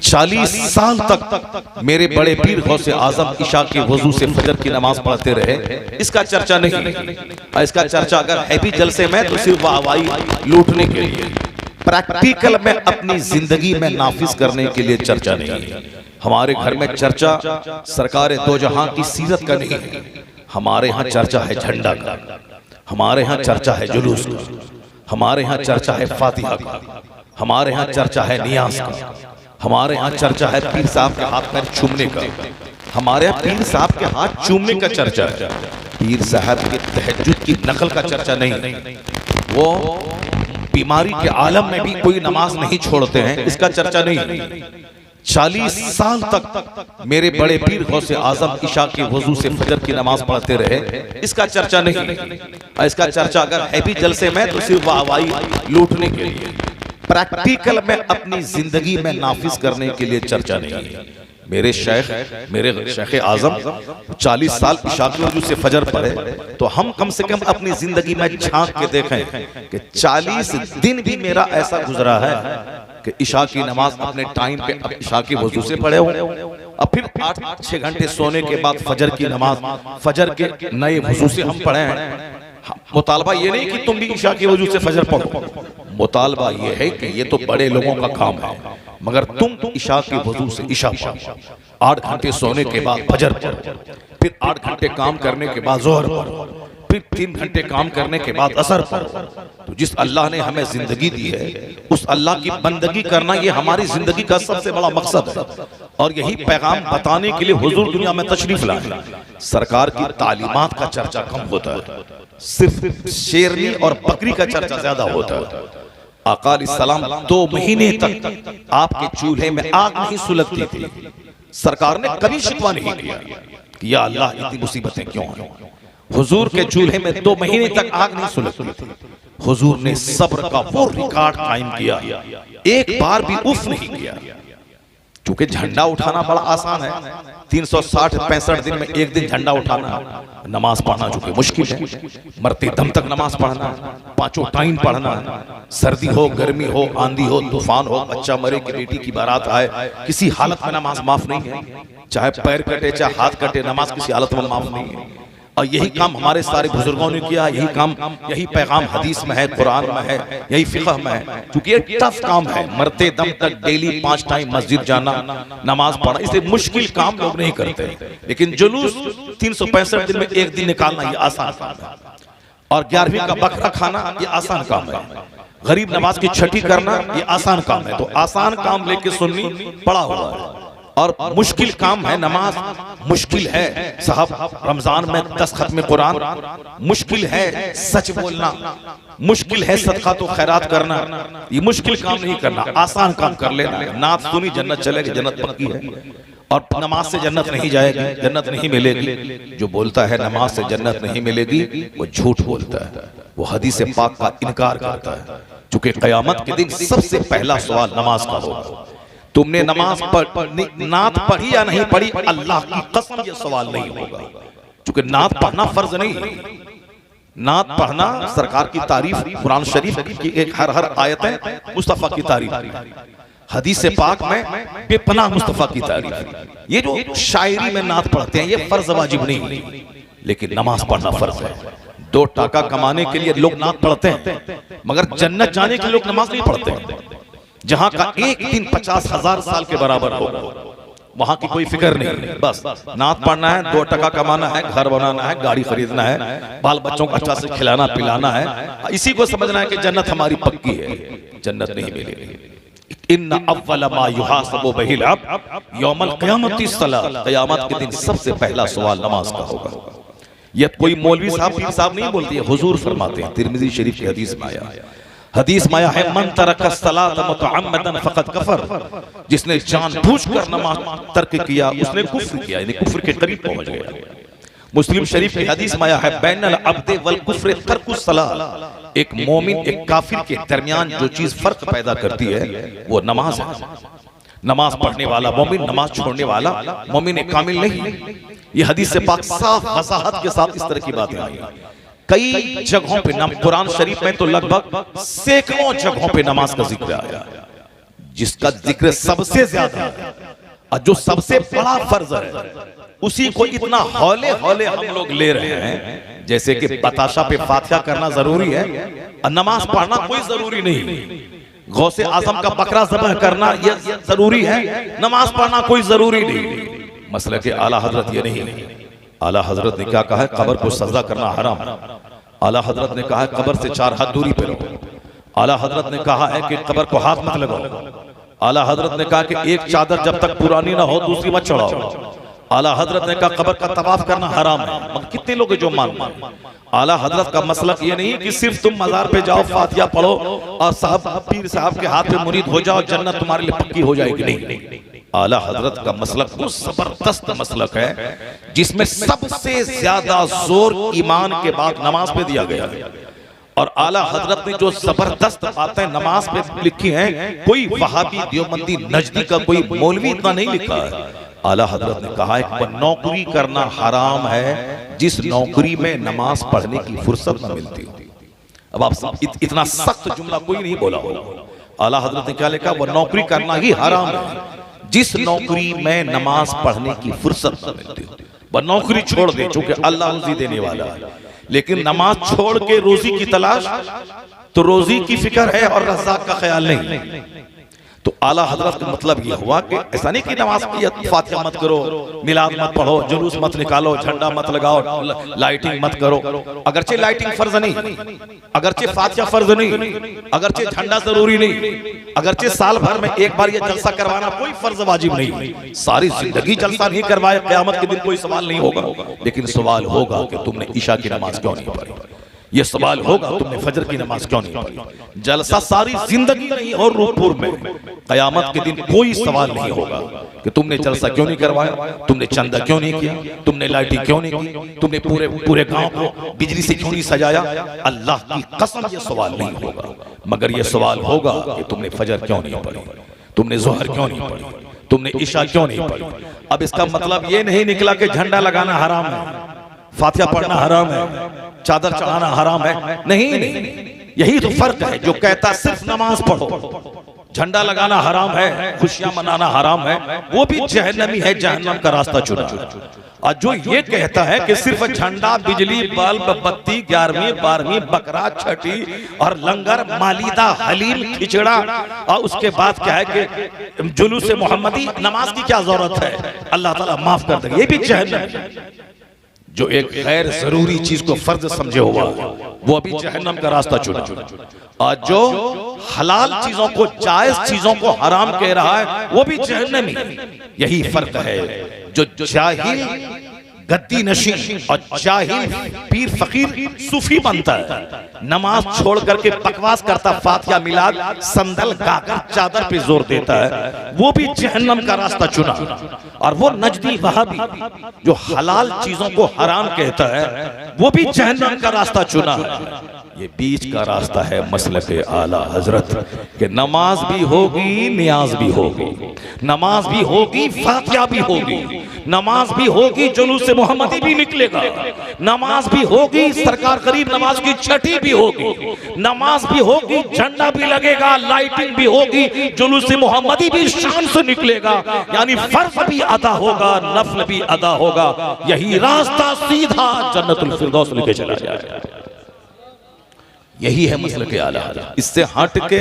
40 साल तक मेरे बड़े पीर गौसे आजम इशा के वजू से फजर की नमाज पढ़ते रहे। इसका चर्चा नहीं, इसका चर्चा अगर है भी जलसे में तो सिर्फ वाहवाही लूटने के लिए, प्रैक्टिकल में अपनी जिंदगी में नाफिज करने के लिए चर्चा नहीं है। हमारे घर में चर्चा सरकार दो जहां की सीरत का नहीं है। हमारे यहाँ चर्चा है झंडा का, हमारे यहाँ चर्चा है जुलूस का, हमारे यहाँ चर्चा है फातिहा का, हमारे यहाँ चर्चा है नियाज का, हमारे यहाँ चर्चा है पीर साहब के हाथ में चूमने का। हमारे यहाँ पीर साहब के हाथ चूमने का चर्चा है, पीर साहब के तहज्जुद की नकल का चर्चा नहीं। वो बीमारी के आलम में भी कोई नमाज नहीं छोड़ते हैं, इसका चर्चा नहीं। 40 साल तक मेरे बड़े पीर गौसे आजम इशा के वजू से फजर की नमाज पढ़ते रहे। इसका चर्चा नहीं, इसका चर्चा अगर है भी जलसे में तो सिर्फ वाहवाही लूटने के लिए, प्रैक्टिकल में अपनी जिंदगी में नाफिज करने के लिए चर्चा नहीं है। मेरे शेख आजम 40 साल इशा के वजू से फजर पढ़े, तो हम कम से कम अपनी जिंदगी में झांक के देखें कि 40 दिन भी मेरा ऐसा गुजरा है कि इशा की नमाज अपने टाइम पे अब इशा के वजू से पढ़े हो, अब फिर 8-6 घंटे सोने के बाद फजर की नमाज फजर के नए वजू से हम पढ़े हैं। मुतालबा ये नहीं कि तुम भी इशा के वजू से फजर पढ़ो, मुतालबा ये है कि ये तो बड़े लोगों का काम है, मगर तुम इशा के वजू से इशा पढ़ो, 8 घंटे सोने के बाद फजर पढ़ो, फिर 8 घंटे काम करने के बाद जोहर पढ़ो, फिर 3 घंटे काम करने के बाद असर पढ़ो। तो जिस अल्लाह ने हमें जिंदगी दी है उस अल्लाह की बंदगी करना ये हमारी जिंदगी का सबसे बड़ा मकसद है, और यही पैगाम बताने के लिए हुजूर दुनिया में तशरीफ लाए। सरकार की तालीमात का चर्चा कम होता है, सिर्फ शेरनी और बकरी का चर्चा ज्यादा होता है। आका अलैहिस्सलाम 2 महीने तक आपके चूल्हे में आग नहीं सुलगती थी, सरकार ने कभी शिकवा नहीं किया कि या अल्लाह इतनी मुसीबतें क्यों हैं। हुजूर के चूल्हे में 2 महीने तक आग नहीं सुलगती थी। हुजूर ने सब्र का वो रिकॉर्ड कायम किया, एक बार भी उफ नहीं किया। क्योंकि झंडा उठाना बड़ा आसान है, 360-65 दिन में एक दिन झंडा उठाना, नमाज पढ़ना चूंकि मुश्किल है, मरते दम तक नमाज पढ़ना, 5 टाइम पढ़ना, सर्दी हो गर्मी हो आंधी हो तूफान हो, बच्चा मरे कि बेटी की बारात आए, किसी हालत में नमाज माफ नहीं है, चाहे पैर कटे चाहे हाथ कटे, नमाज किसी हालत में माफ नहीं है। और यही काम हमारे सारे बुजुर्गों ने किया, यही काम यही पैगाम हदीस में है, कुरान में है, यही फिक़ह में है। क्योंकि ये टफ काम है, मरते दम तक डेली 5 टाइम मस्जिद जाना, नमाज पढ़ना, इसलिए मुश्किल काम लोग नहीं करते। लेकिन जुलूस 365 दिन में एक दिन निकालना ये आसान काम है, और 11वीं का बकरा खाना ये आसान काम है, गरीब नवाज की छठी करना ये आसान काम है। तो आसान काम लेके सुन्नी पड़ा हुआ है, और मुश्किल काम है नमाज, मुश्किल है साहब रमजान में 10 खत्म कुरान, मुश्किल है सच बोलना, मुश्किल है सदका तो खैरात करना। ये मुश्किल काम नहीं करना, आसान काम कर लेना। नात सुनी जन्नत चलेगी, जन्नत पक्की है, और नमाज से जन्नत नहीं जाएगी, जन्नत नहीं मिलेगी। जो बोलता है नमाज से जन्नत नहीं मिलेगी वो झूठ बोलता है, वो हदीस पाक का इनकार करता है। चूंकि क़यामत के दिन सबसे पहला सवाल नमाज का होगा, तुमने नमाज नात पढ़ी या नहीं पढ़ी, अल्लाह की कसम ये सवाल नहीं होगा। क्योंकि नात पढ़ना फर्ज नहीं है, नात पढ़ना सरकार की तारीफ, कुरान शरीफ की एक हर आयत है मुस्तफा की तारीफ, हदीस पाक में बेपनाह मुस्तफा की तारीफ। ये जो शायरी में नात पढ़ते हैं ये फर्ज वाजिब नहीं, लेकिन नमाज पढ़ना फर्ज है। 2 टाका कमाने के लिए लोग नात पढ़ते हैं, मगर जन्नत जाने के लिए लोग नमाज नहीं पढ़ते हैं। जहां का एक दिन 50,000 साल के बराबर होगा, वहां की कोई फिक्र नहीं, बस नात पढ़ना है, 2 टका कमाना है, घर बनाना है, गाड़ी खरीदना है, बाल बच्चों को अच्छा से खिलाना पिलाना है, इसी को समझना है कि जन्नत हमारी पक्की है। जन्नत नहीं मिलेगी। इन्ना अव्वल मा युहासबु बिहिल अब्द यौमल क़ियामति सलात, क़यामत के दिन सबसे पहला सवाल नमाज का होगा। ये कोई मौलवी साहब पीर साहब नहीं बोलते, हुजूर फरमाते हैं, तिरमिज़ी शरीफ की हदीस में आया है। हदीस में आया है मन तरका सलात मुतअम्मदन फक़द कफर, जिसने जानबूझकर नमाज तर्क किया उसने कुफ्र किया, यानी कुफ्र के करीब पहुंच गया। मुस्लिम शरीफ की हदीस में आया है बैनल अब्दे वल कुफ्र तर्कुस सलात, एक मोमिन एक काफिर के दरमियान जो चीज फर्क पैदा करती है वो नमाज है। नमाज पढ़ने वाला मोमिन, नमाज छोड़ने वाला मोमिन कामिल नहीं। ये हदीस से पाक साफ वजाहत के साथ इस तरह की बातें आई। कई जगहों पे कुरान शरीफ में तो लगभग सैकड़ों जगहों पे नमाज का जिक्र आया। जिसका जिक्र सबसे ज्यादा और जो सबसे बड़ा फर्ज है, उसी को इतना हौले हौले हम लोग ले रहे हैं। जैसे कि बताशा पे फातिहा करना जरूरी है और नमाज पढ़ना कोई जरूरी नहीं। गौसे आजम का बकरा ज़बह करना ये जरूरी है, नमाज पढ़ना कोई जरूरी नहीं। मसला के आला हजरत ये नहीं। आला हजरत ने क्या कहा है? कब्र को सजदा करना हराम। आला हजरत ने कहा है कब्र से 4 हाथ दूरी पे रहो। आला हजरत ने कहा है कि कब्र को हाथ मत लगाओ। आला हजरत ने कहा कि एक चादर जब तक पुरानी ना हो दूसरी मत चढ़ाओ। आला हजरत ने कहा कब्र का तवाफ करना हराम है। मगर कितने लोग जो मानते हैं? आला हजरत का मसलक ये नहीं कि सिर्फ तुम मजार पे जाओ, फातिहा पढ़ो और साहब पीर साहब के हाथ में मुरीद हो जाओ, जन्नत तुम्हारे लिए पक्की हो जाएगी। नहीं, आला हजरत का मसलक वो जबरदस्त मसलक है जिसमें सबसे ज्यादा जोर ईमान के बाद नमाज पे दिया गया है। और आला हजरत ने जो जबरदस्त बातें नमाज पे लिखी हैं, कोई वहाबी देवबंदी नजदी का कोई मौलवी इतना नहीं लिखा है। आला हजरत ने कहा है नौकरी करना हराम है जिस नौकरी में नमाज पढ़ने की फुर्सत न मिलती हो। अब आप इतना सख्त जुमला कोई नहीं बोला होगा। आला हजरत ने क्या लिखा? वो नौकरी करना ही हराम है जिस नौकरी में नमाज पढ़ने की फुर्सत न मिलती हो। वह नौकरी छोड़ दे, चूंकि अल्लाह रोजी देने वाला है, लेकिन नमाज छोड़ के रोजी की तलाश, तो रोजी की फिक्र है और रज़ाक का ख्याल नहीं। तो आला हजरत का मतलब यह हुआ कि ऐसा नहीं कि नमाज की फातिहा मत करो, मिलाद मत पढ़ो, जुलूस मत निकालो, झंडा मत लगाओ, लाइटिंग मत करो। अगरचे लाइटिंग फर्ज नहीं, अगरचे फातिहा फर्ज नहीं, अगरचे झंडा जरूरी नहीं, अगरचे साल भर में एक बार ये जलसा करवाना कोई फर्ज वाजिब नहीं। सारी जिंदगी जलसा नहीं करवाए, क़यामत के दिन कोई सवाल नहीं होगा। लेकिन सवाल होगा कि तुमने ईशा की नमाज क्यों नहीं पढ़ी। ये सवाल होगा तुमने फजर की नमाज क्यों नहीं पढ़ी। जलसा सारी जिंदगी नहीं और रूपपुर में, कयामत के दिन कोई सवाल नहीं होगा कि तुमने जलसा क्यों नहीं करवाया, तुमने चंदा क्यों नहीं किया, तुमने लाइटिंग क्यों नहीं की, तुमने पूरे पूरे गांव को बिजली से क्यों नहीं सजाया। अल्लाह की कसम ये सवाल नहीं होगा, मगर ये सवाल होगा कि तुमने फजर क्यों नहीं पढ़ी, तुमने जोहर क्यों नहीं पढ़ी, तुमने ईशा क्यों नहीं पढ़ी। अब इसका मतलब ये नहीं निकला कि झंडा लगाना हराम है, फातिहा पढ़ना हराम है, चादर चढ़ाना हराम है। नहीं, यही तो फर्क है। जो कहता सिर्फ नमाज पढ़ो, झंडा लगाना हराम है, खुशियां मनाना हराम है, वो भी जहन्नमी है, जहन्नम का रास्ता चुना। और जो ये कहता है कि सिर्फ झंडा, बिजली, बल्ब, बत्ती, 11वीं 12वीं, बकरा, छठी और लंगर, मालिदा, हलीम, खिचड़ा, और उसके बाद क्या है कि जुलूस मोहम्मदी, नमाज की क्या जरूरत है, अल्लाह ताला माफ कर देगा, ये भी जहन्नम है। जो एक गैर जरूरी चीज को फर्ज समझे हुआ वो अभी जहन्नम का रास्ता चुना। और जो हलाल चीजों को, जायज चीजों को हराम कह रहा है वो भी जहन्नमी। यही फर्क है। जो जाहिल गद्दी नशी और जाहिल पीर फकीर सूफी बनता है, नमाज छोड़ करके बकवास करता, फातिहा, मिलाद, संदल गाकर चादर पे जोर देता है, वो भी जहन्नम का रास्ता चुना। और वो नजदी वहाबी जो हलाल चीजों को हराम कहता है वो भी जहन्नम का रास्ता चुना है। ये बीच का रास्ता है मसलके आला हजरत के नमाज भी होगी, नियाज भी होगी, नमाज भी होगी, फातिहा भी होगी, नमाज भी होगी, जुलूस मोहम्मदी भी निकलेगा, नमाज भी होगी, सरकार गरीब नवाज की छठी भी होगी, नमाज भी होगी, झंडा भी लगेगा, लाइटिंग भी होगी, जुलूस मोहम्मदी भी शान से निकलेगा। यानी फर्ज भी अदा होगा, नफल भी अदा होगा। यही रास्ता सीधा जन्नतुल फिरदौस लेके चला जाएगा। यही है मसलके आला हजरत। इससे हट के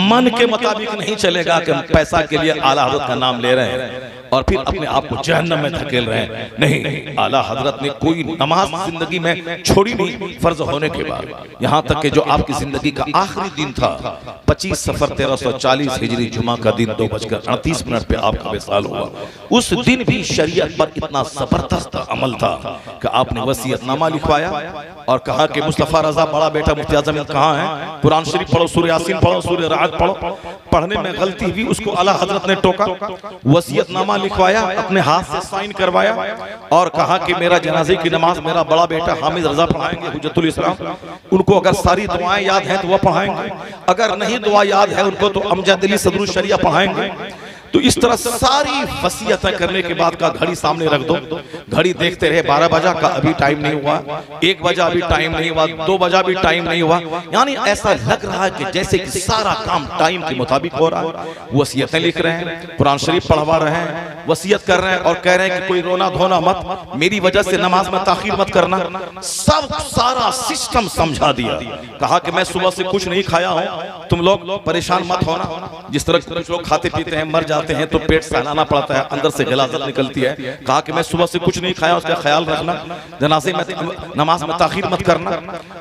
मन के मुताबिक नहीं चलेगा कि हम पैसा के लिए आला हजरत का नाम ले रहे हैं और फिर अपने आप को जहन्नम में धकेल रहे हैं। नहीं, आला हजरत ने कोई नमाज जिंदगी में छोड़ी नहीं फर्ज होने के बाद। यहाँ तक कि जो आपकी जिंदगी का आखिरी दिन था, 25 सफर 1340 हिजरी जुमा का दिन 2:38 पे आपका विसाल हुआ, उस दिन भी शरीयत पर इतना जबरदस्त अमल था कि आपने वसीयतनामा लिखवाया और कहा कि मुस्तफा रजा बड़ा बेटा मुफ्ती आजम कहाँ है, कुरान शरीफ पढ़ो, सूरह यासीन पढ़ो, सूरह राअद पढ़ो। पढ़ने में गलती हुई, उसको आला हजरत ने टोका, वसीयतनामा लिखवाया, अपने हाथ से साइन करवाया और कहा कि मेरा जनाजे की नमाज मेरा बड़ा बेटा हामिद रजा पढ़ाएंगे, हुज्जतुल इस्लाम। उनको अगर सारी दुआएं याद हैं तो वह पढ़ाएंगे, अगर नहीं दुआ याद है उनको तो अमजद अली सदरुल शरिया पढ़ाएंगे। तो इस तरह सारी वसीयतें करने के बाद का घड़ी सामने रख दो, घड़ी देखते रहे 12 बजा का अभी टाइम नहीं हुआ, 1 बजा अभी टाइम नहीं हुआ, 2 बजा भी टाइम नहीं हुआ, यानी ऐसा लग रहा है कि जैसे कि सारा काम टाइम के मुताबिक हो रहा है। वसीयतें लिख रहे हैं, कुरान शरीफ पढ़वा रहे हैं, वसीयत कर रहे हैं और कह रहे हैं कि कोई रोना धोना मत, मेरी वजह से नमाज में ताखीर मत करना। सब सारा सिस्टम समझा दिया। कहा कि मैं सुबह से कुछ नहीं खाया हूं, तुम लोग परेशान मत होना। जिस तरह कुछ लोग खाते पीते हैं, मर जाते हैं तो पेट सहलाना पड़ता है, अंदर से गलाजत निकलती है। कहा कि मैं सुबह से कुछ नहीं खाया, उसका ख्याल रखना, जनाजे में नमाज में ताखीर मत करना।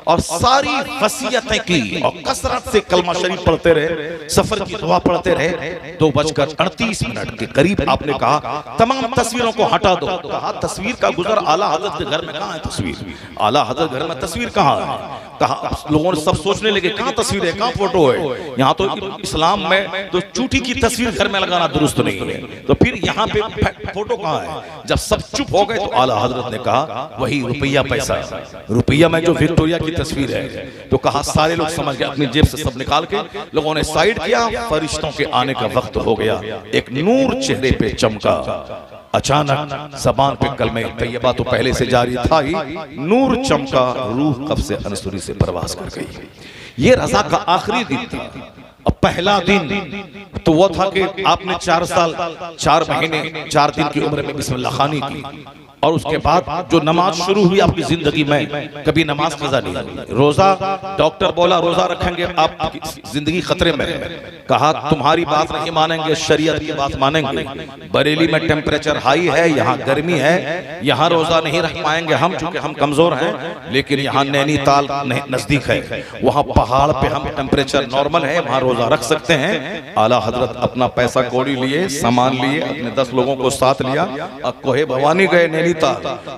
और सारी वसीयतें की और कसरत से कलमा शरीफ पढ़ते रहे, सफर की दुआ पढ़ते रहे। 2:38 के करीब आपने कहा तमाम तस्वीरों को हटा दो। कहा तस्वीर का गुजर आला हजरत के घर में कहाँ है तस्वीर, आला हजरत घर में तस्वीर कहाँ है। कहा लोगों ने सब सोचने लगे कहाँ तस्वीर है, कहाँ फोटो है। यहाँ तो इस्लाम में तो चूटी की तस्वीर घर में लगाना दुरुस्त नहीं है, तो फिर यहाँ पे फोटो कहाँ है। जब सब चुप हो गए तो आला हजरत ने कहा वही रुपया पैसा, रुपया में जो विक्टोरिया की तस्वीर है। तो कहा सारे लोग समझ गए, अपनी जेब से सब निकाल के लोगों ने साइड किया। फरिश्तों के आने का वक्त हो गया, एक नूर चेहरे पे चमका। अचानक ज़बान पे कलमे तैयबा तो पहले से जारी था ही, नूर चमका, रूह कब्ज़े अंसुरी से परवास कर गई। ये रज़ा का आखिरी दिन था। अब पहला दिन तो वो था कि आपने 4 साल 4 महीने 4 दिन की उम्र में बिस्मिल्लाह खानी की, और उसके बाद जो नमाज शुरू हुई आपकी जिंदगी में, कभी नमाज कज़ा नहीं हुई। रोजा, डॉक्टर बोला रोजा रखेंगे आपकी जिंदगी खतरे में है। कहा तुम्हारी बात नहीं मानेंगे, शरीयत की बात मानेंगे। बरेली में टेम्परेचर हाई है, यहाँ गर्मी है, यहाँ रोजा नहीं रख पाएंगे हम, चूंकि हम कमजोर हैं। लेकिन यहाँ नैनीताल नजदीक है, वहाँ पहाड़ पे हम टेम्परेचर नॉर्मल है, वहाँ रोजा रख सकते हैं। आला हजरत अपना पैसा कौड़ी लिए, सामान लिए, अपने 10 लोगों को साथ लिया और कोहे भवानी गए नैनीताल।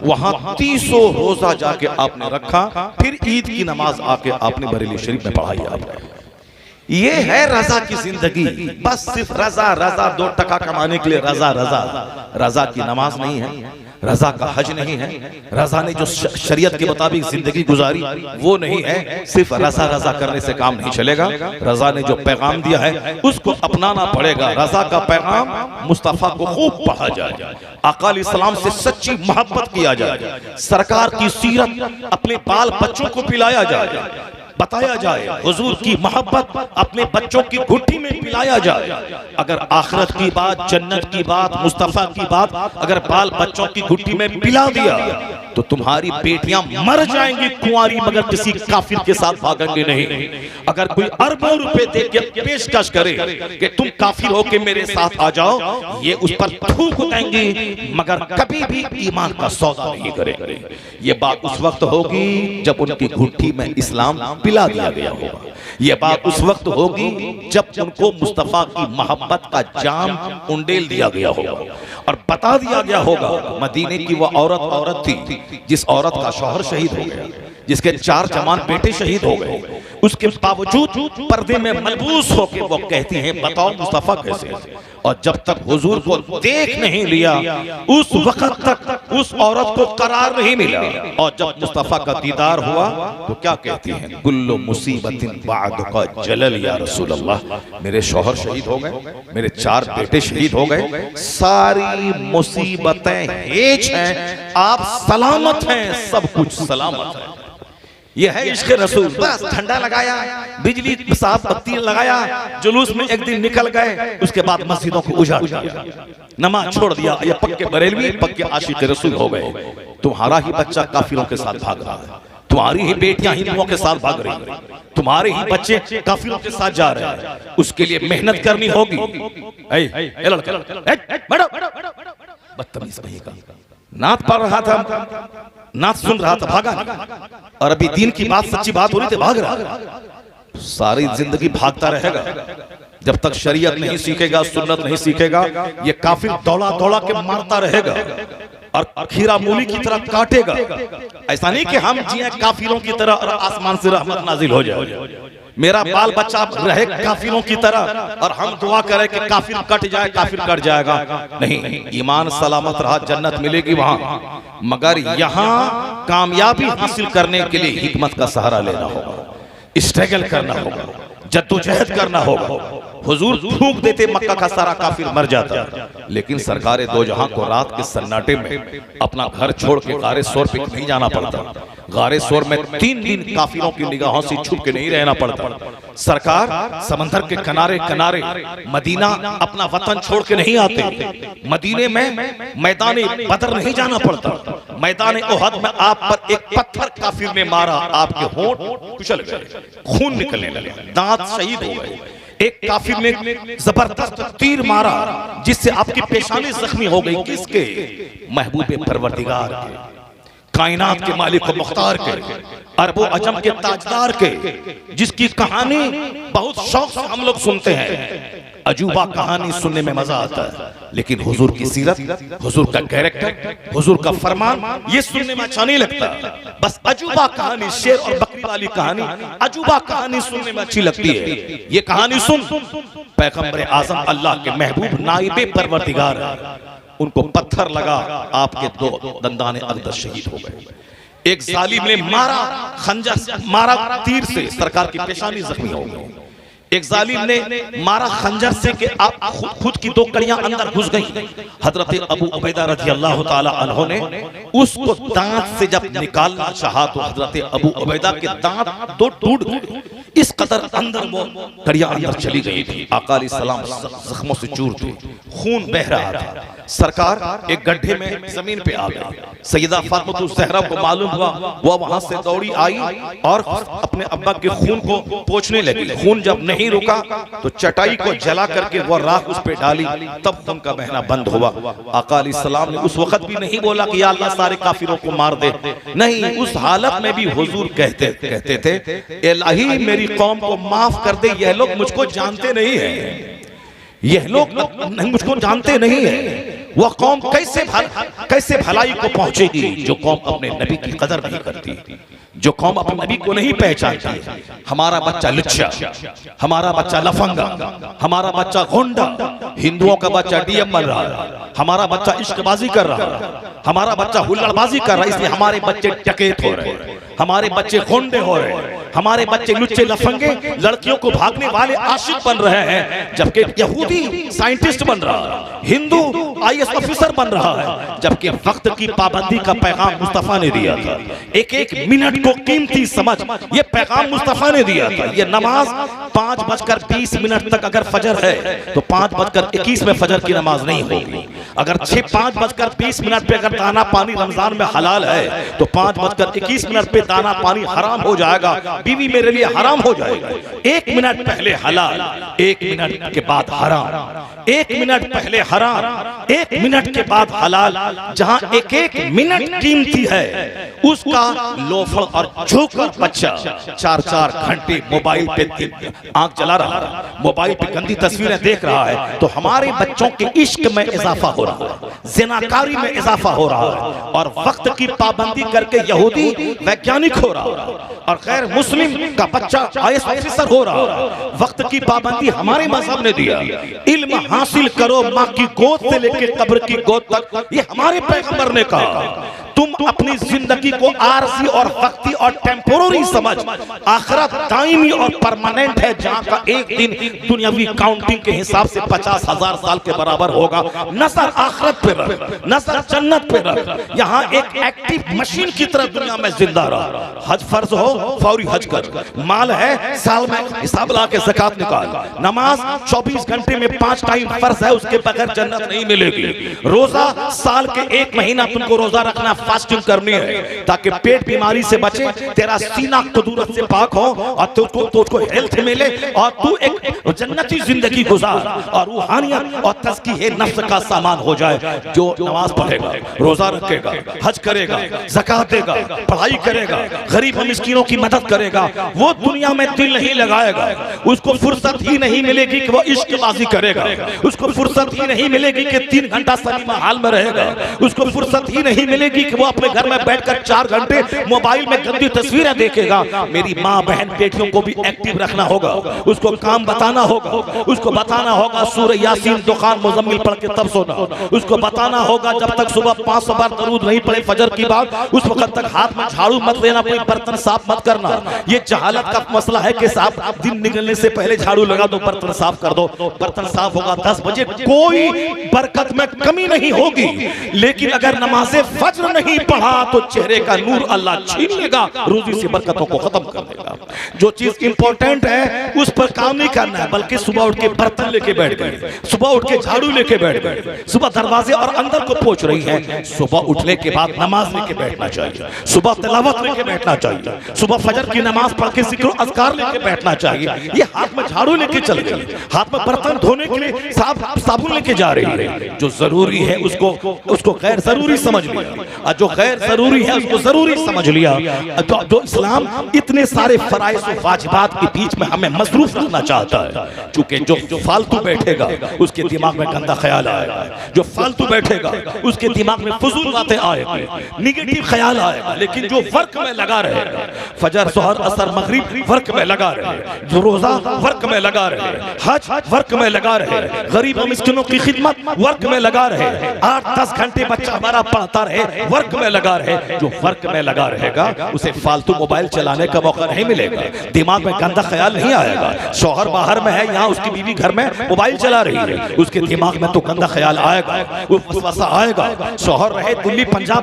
वहां 300 रोजा जाके आपने रखा, फिर ईद की नमाज आके आपने बरेली शरीफ में पढ़ाई। आपने ये है रजा की जिंदगी। बस सिर्फ रजा रजा 2 टका कमाने के लिए रजा रजा रजा की नमाज नहीं है, रजा का हज नहीं है, रजा ने जो शरीयत के मुताबिक जिंदगी गुजारी वो नहीं है। सिर्फ रजा रजा करने से काम नहीं चलेगा। रजा ने जो पैगाम दिया है उसको अपनाना पड़ेगा। रजा का पैगाम मुस्तफा को खूब पढ़ा जाए, आका अलैहिस्सलाम से सच्ची मोहब्बत किया जाए, सरकार की सीरत अपने बाल बच्चों को पिलाया जाए, बताया जाए, हुजूर की मोहब्बत अपने बच्चों की घुट्टी में पिलाया जाए। अगर आखिरत की बात, जन्नत की बात, मुस्तफा की बात अगर बाल बच्चों की घुट्टी में पिला दिया तो तुम्हारी बेटियां मर जाएंगी कुंवारी, मगर किसी काफिर के साथ भागेंगे नहीं। अगर कोई अरबों रुपए दे के पेशकश करे कि तुम काफिर हो के मेरे साथ आ जाओ, ये उस पर थूक देंगी, मगर कभी भी ईमान का सौदा नहीं करेंगे। ये बात उस वक्त होगी जब उनकी घुट्टी में इस्लाम पिला दिया गया होगा। ये बात उस वक्त होगी जब उनको मुस्तफा की मोहब्बत का जाम उंडेल दिया गया होगा और बता दिया गया होगा। मदीने की वो औरत थी जिस औरत का शौहर शहीद हो गया, जिसके 4 जवान बेटे शहीद हो गए, उसके बावजूद पर्दे में मलबूस होकर वो कहती हैं बताओ मुस्तफा कैसे। और जब तक हुजूर को देख नहीं लिया उस वक्त तक उस औरत को करार नहीं मिला। और जब मुस्तफा का दीदार हुआ तो क्या कहती हैं, कुल्लु मुसीबतिन बादका जलल या रसूल अल्लाह, मेरे शौहर शहीद हो गए, मेरे 4 बेटे शहीद हो गए, सारी मुसीबतें हेज हैं, आप सलामत हैं, सब कुछ सलामत है। ये है इश्क़ रसूल। बस झंडा लगाया, बिजली साफ बत्ती लगाया, जुलूस में एक दिन निकल गए, उसके बाद मस्जिदों को उजाड़ दिया, नमाज छोड़ दिया। ये पक्के बरेलवी, पक्के आशिक़ रसूल हो गए। तुम्हारा ही बच्चा काफिरों के साथ भाग रहा है, तुम्हारी ही बेटियां हिंदुओं के साथ भाग रही हैं, तुम्हारे ही बच्चे काफिरों के साथ जा रहे हैं। उसके लिए मेहनत करनी होगी। बदतमीज कहीं का नात पढ़ रहा था, नात सुन रहा था, भागा नहीं। और अभी दीन की बात, सच्ची बात हो रही थी, भाग रहा। सारी जिंदगी भागता रहेगा जब तक शरीयत नहीं सीखेगा, सुन्नत नहीं सीखेगा। ये काफिर दौड़ा दौड़ा के मारता रहेगा और खीरा मूली की तरह काटेगा। ऐसा नहीं कि हम जिए काफिरों की तरह और आसमान से रहमत नाजिल हो जाए, मेरा बाल बच्चा रहे काफिरों की तरह और हम दुआ करें कि काफिर कट जाए, काफिर कट जाएगा। नहीं, ईमान सलामत रहा, जन्नत मिलेगी वहां। मगर यहाँ कामयाबी हासिल करने के लिए हिकमत का सहारा लेना होगा, स्ट्रगल करना होगा, जद्दोजहद करना होगा। हुजूर फूंक देते, मक्का का सारा काफिर मर जाता। लेकिन सरकारे दो जहां को रात के सन्नाटे में अपना घर छोड़ के गारे सोर पे नहीं जाना पड़ता। गारे सोर में 3 दिन काफिरों की निगाहों से छुप के नहीं रहना पड़ता। सरकार समंदर के किनारे किनारे मदीना अपना वतन छोड़ के नहीं आते। मदीने में मैदान बदर नहीं जाना पड़ता। मैदान ओहद में आप पर एक पत्थर काफिर ने मारा, आपके होंठ कुचल गए, खून निकलने लगे, दांत शहीद हो गए। एक काफिर ने जबरदस्त तीर मारा जिससे आपकी पेशानी जख्मी हो गई। किसके? महबूबे परवरदिगार के, कायनात के मालिक व मुख्तार के, अरबो अजम के ताजदार के, जिसकी कहानी बहुत शौक से हम लोग सुनते हैं। अजूबा कहानी सुनने में मजा आता है, लेकिन हुजूर की सीरत, हुजूर का कैरेक्टर, हुजूर का फरमान ये सुनने में अच्छा नहीं लगता। बस अजूबा कहानी, शेर और बकरी वाली कहानी, अजूबा कहानी सुनने में अच्छी लगती है। ये कहानी सुन, पैगंबर आजम अल्लाह के महबूब नाइबे परवरदिगार, उनको पत्थर लगा, आपके 2 दंदाने अक़दस शहीद हो गए। एक जालिम ने मारा, खंजर मारा तीर से, सरकार की पेशानी जख्मी हो गई। एक जालिम ने मारा खंजर से कि आप खुद की 2 कड़ियां अंदर घुस गई। हजरत अबू उबैदा रजी अल्लाह ताला अन्हो ने उसको दांत से जब निकालना चाहा तो हजरत अबू उबैदा के दांत 2 टूट गए। इस कदर अंदर वो कड़ियां अंदर चली गई थी। आका अलैहिस्सलाम जख्मों से चूर थे, खून बह रहा था। सरकार एक गड्ढे में जमीन पे आ गई। सैयदा फातिमा ज़हरा को मालूम हुआ, वो वहां से दौड़ी आई और अपने अब्बा के खून को पोंछने लगी। खून जब नहीं रुका तो चटाई को जला करके वो राख उस पे डाली, तब खून का बहना बंद हुआ। आका अलैहिस्सलाम ने उस वक्त भी नहीं बोला कि या अल्लाह सारे काफिरों को मार दे, नहीं, उस हालत में भी हुजूर कहते थे, इलाही मेरी कौम को माफ कर दे, यह लोग मुझको जानते नहीं है, यह लोग मुझको जानते नहीं है। वह कौम कैसे भलाई को पहुंचेगी जो कौम अपने नबी की कदर नहीं करती, जो कौम अपने नबी को नहीं पहचानती। हमारा बच्चा लुच्चा, हमारा बच्चा लफंगा, हमारा बच्चा गुंडा, हिंदुओं का बच्चा डीएम बन रहा है, हमारा बच्चा इश्कबाजी कर रहा है, हमारा बच्चा हुल्लड़बाजी कर रहा है, इसलिए हमारे बच्चे डकैत हो रहे हैं, हमारे बच्चे गुंडे हो रहे हैं, हमारे बच्चे लुच्चे लफंगे लड़कियों को भागने वाले आशिक बन रहे हैं, जबकि यहूदी साइंटिस्ट बन रहा है, हिंदू आईएएस ऑफिसर बन रहा है। जबकि वक्त की पाबंदी का पैगाम मुस्तफा ने दिया था। एक मिनट को कीमती समझ, ये पैगाम मुस्तफा ने दिया था। ये नमाज 5:20 तक अगर फजर है तो 5:21 में फजर की नमाज नहीं होगी। अगर 5:20 पे अगर दाना पानी रमजान में हलाल है तो 5:21 पे दाना पानी हराम हो जाएगा, बीवी मेरे लिए हराम हो जाएगा। 1 मिनट पहले हलाल, 1 मिनट के बाद हराम, 1 मिनट पहले हराम, 1 मिनट के बाद हलाल। जहां 1 मिनट कीमती है, उसका लोफर और झोंकर बच्चा 4 घंटे मोबाइल पे आंख जला रहा है, मोबाइल पे गंदी तस्वीरें देख रहा है, तो हमारे बच्चों के इश्क में इजाफा हो रहा है, जिनाकारी में इजाफा हो रहा है, और वक्त की पाबंदी करके यहूदी वैज्ञानिक हो रहा है और गैर मुस्लिम का बच्चा आईएएस ऑफिसर हो रहा है। वक्त की पाबंदी हमारे मजहब ने दिया। इल्म हासिल करो माँ की गोद से लेकर कब्र की गोद तक, ये हमारे पैगंबर ने कहा। तुम अपनी जिंदगी को आरजी और वक्ती और टेम्पोररी समझ, आखिरत दायमी और परमानेंट है, जहां का एक दिन दुनियावी काउंटिंग के हिसाब से 50,000 साल के बराबर होगा। नजर आखिरत पे रख, नजर जन्नत पे रख। यहाँ एक एक्टिव मशीन की तरह दुनिया में जिंदा रहा। हज फर्ज हो, फौरी हज कर, माल है साल में हिसाब ला के ज़कात निकाल, नमाज 24 घंटे में 5 टाइम फर्ज है, उसके बगैर जन्नत नहीं मिलेगी। रोजा साल के 1 महीना तुमको रोजा रखना, फास्टिंग करनी है, ताकि पेट बीमारी से बचे, तेरा सीना कुदूरत से पाक हो और तुझको हेल्थ मिले और तू एक जन्नती जिंदगी गुजार और रूहानियत और तज़किये नफ्स का सामान हो जाए। जो नमाज पढ़ेगा, रोजा रखेगा, हज करेगा, ज़कात देगा, पढ़ाई करेगा, गरीब और मिस्कीनों की मदद करेगा, वो दुनिया में दिल नहीं लगाएगा। उसको फुर्सत ही नहीं मिलेगी कि वो इश्कबाजी करेगा, उसको फुर्सत ही नहीं मिलेगी कि 3 घंटा सिनेमा हॉल में रहेगा, उसको फुर्सत ही नहीं मिलेगी कि वो अपने घर में बैठकर 4 घंटे मोबाइल में गंदी तस्वीरें देखेगा। मेरी माँ बहन बेटियों को भी एक्टिव रखना होगा, उसको काम बताना होगा, उसको बताना होगा सूरह यासीन दुखान मुजम्मिल पढ़ के तब सोना, उसको बताना होगा जब तक सुबह 500 बार दरूद नहीं पढ़े फजर की बात उस वक्त तक हाथ में झाड़ू मत लेना, कोई बर्तन साफ मत करना। ये जहालत का मसला है कि साहब दिन निकलने से पहले झाड़ू लगा दो, बर्तन साफ कर दो, बर्तन साफ होगा 10 बजे, कोई बरकत में कमी नहीं होगी। लेकिन अगर नमाज़े फज्र नहीं पढ़ा तो चेहरे का नूर अल्लाह छीन लेगा, रोजी से बरकतों को खत्म कर देगा। जो चीज इंपॉर्टेंट है उस पर काम नहीं करना है, बल्कि सुबह उठ के बर्तन लेके बैठ गए, सुबह उठ के झाड़ू लेके बैठ गए, सुबह दरवाजे और अंदर को पोंछ रही है, सुबह उठने के बाद नमाज लेके बैठना चाहिए, सुबह तिलावत लेके बैठना चाहिए, सुबह फजर की नमाज पढ़ के जिक्र अज़कार लेके बैठना चाहिए। ये हाथ में झाड़ू लेके चल गई, हाथ में बर्तन धोने के लिए साबुन लेके जा रही है। जो जरूरी है उसको गैर जरूरी समझ लिया, और जो गैर जरूरी है उसको जरूरी समझ लिया। जो इस्लाम इतने सारे फराइज़ और वाजिबात के बीच में हमें मसरूफ रखना चाहता है, चूंकि जो फालतू बैठेगा उसके दिमाग में गंदा ख्याल आएगा, जो फालतू बैठेगा उसके दिमाग में फजूल बातें आएगी, निगेटिव ख्याल आएगा। लेकिन जो वर्क में लगा रहेगा, फजर जोहर असर मगरिब वर्क में लगा रहे, जो रोजा वर्क में लगा रहे, हज वर्क में लगा रहे, गरीब और मिस्किनों की खिदमत वर्क में लगा रहे, 8-10 घंटे बच्चा हमारा पढ़ता रहे, वर्क में लगा रहे। जो वर्क में लगा रहेगा उसे फालतू मोबाइल चलाने का मौका नहीं मिलेगा, दिमाग में गंदा ख्याल नहीं आएगा। शौहर बाहर में है, यहाँ उसकी बीवी घर में मोबाइल चला रही है, उसके दिमाग में तो गंदा ख्याल आएगा, वो वसवसा आएगा। शौहर रहे दिल्ली, पंजाब,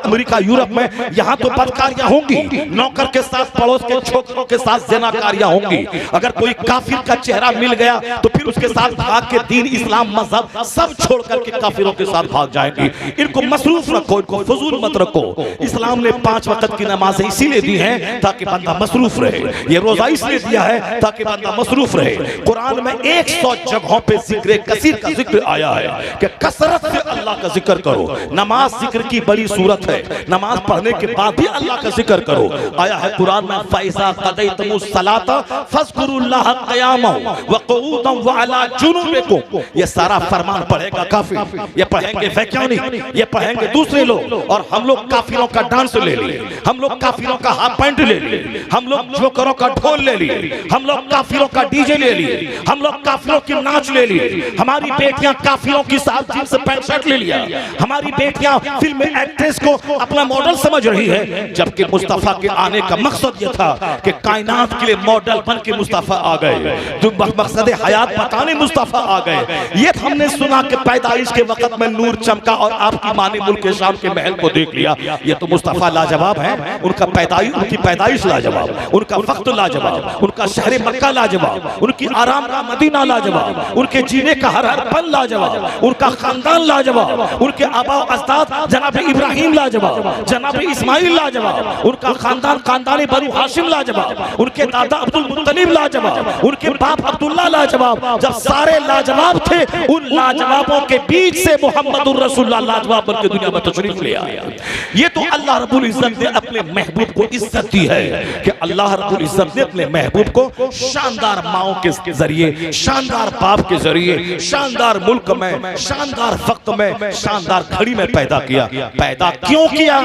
अमेरिका, यूरोप में, यहाँ तो बदकारियां होंगी, नौकर के साथ, पड़ोस के छोकरों के साथ ज़िनाकारियां होंगी। अगर कोई काफिर का चेहरा मिल गया तो फिर उसके साथ भाग के दीन, इस्लाम, मजहब सब छोड़ करके काफिरों के साथ भाग जाएंगे। इनको मसरूफ रखो, इनको फजूल मत रखो। इस्लाम ने 5 वक्त की नमाजें इसीलिए दी हैं ताकि बंदा मसरूफ रहे, ये रोजा इसलिए दिया है ताकि बंदा मसरूफ रहे। कुरान में 100 जगहों पे जिक्र कसीर का जिक्र आया है कि कसरत से अल्लाह का जिक्र करो। नमाज जिक्र की बड़ी सूरत है, नमाज पढ़ने के बाद भी अल्लाह का जिक्र करो। आया है कुरान में फैज़ा क़दैतुमुस सलाता फ़ज़्कुरुल्लाह क़ियामन व क़ुऊदन व अला जुनूबिकुम। ये सारा फरमान पढ़ेगा काफिर, ये पढ़ेंगे वैज्ञानिक, ये पढ़ेंगे दूसरे लोग, और हम लोग काफिरों का डांस ले लिए, हम लोग काफिरों का हाफ पैंट ले लिए, हम लोग जोकरों का ढोल ले लिए, हम लोग काफिरों का डीजे ले लिए, हम लोग काफिरों की नाच ले लिए, हमारी बेटियां काफिरों की साथ जींस पैंट शर्ट ले लिया, हमारी बेटियां फिल्म एक्ट्रेस को अपना मॉडल समझ रही है, जबकि मुस्तफा के आने का मकसद यह था कि कायनात के लिए मॉडल बन के मुस्तफा आ गए, जो मकसद हयात बताने मुस्तफा आ गए। ये हमने सुना कि पैदाइश के वक्त में नूर चमका और आपकी माँ ने मुल्क शाम के महल को देख लिया। ये तो मुस्तफा लाजवाब है, उनकी पैदाइश लाजवाब, उनका वक्त लाजवाब, उनका शहर मक्का लाजवाब, उनकी आराम का मदीना लाजवाब, उनके जीने का हर पल लाजवाब, उनका खानदान लाजवाब, उनके आबा अजदाद जनाब इब्राहिम लाजवाब, जनाब इस्माइल लाजवाब, उनका खानदान बनु हाशिम लाजवाब, उनके दादा अब्दुल मुत्तलिब लाजवाब, उनके बाप अब्दुल्ला लाजवाब। जब सारे लाजवाब थे, उन लाजवाबों के बीच से मोहम्मदुर रसूलुल्लाह लाजवाब बनकर दुनिया में तशरीफ ले आया। ये तो अल्लाह रब्बुल इज्जत ने अपने महबूब को इज्जत दी है कि अल्लाह रब्बुल इज्जत ने अपने महबूब को शानदार माओं के जरिए, शानदार बाप के जरिए, शानदार मुल्क में, शानदार वक्त में, शानदार घड़ी में पैदा किया। पैदा क्यों किया,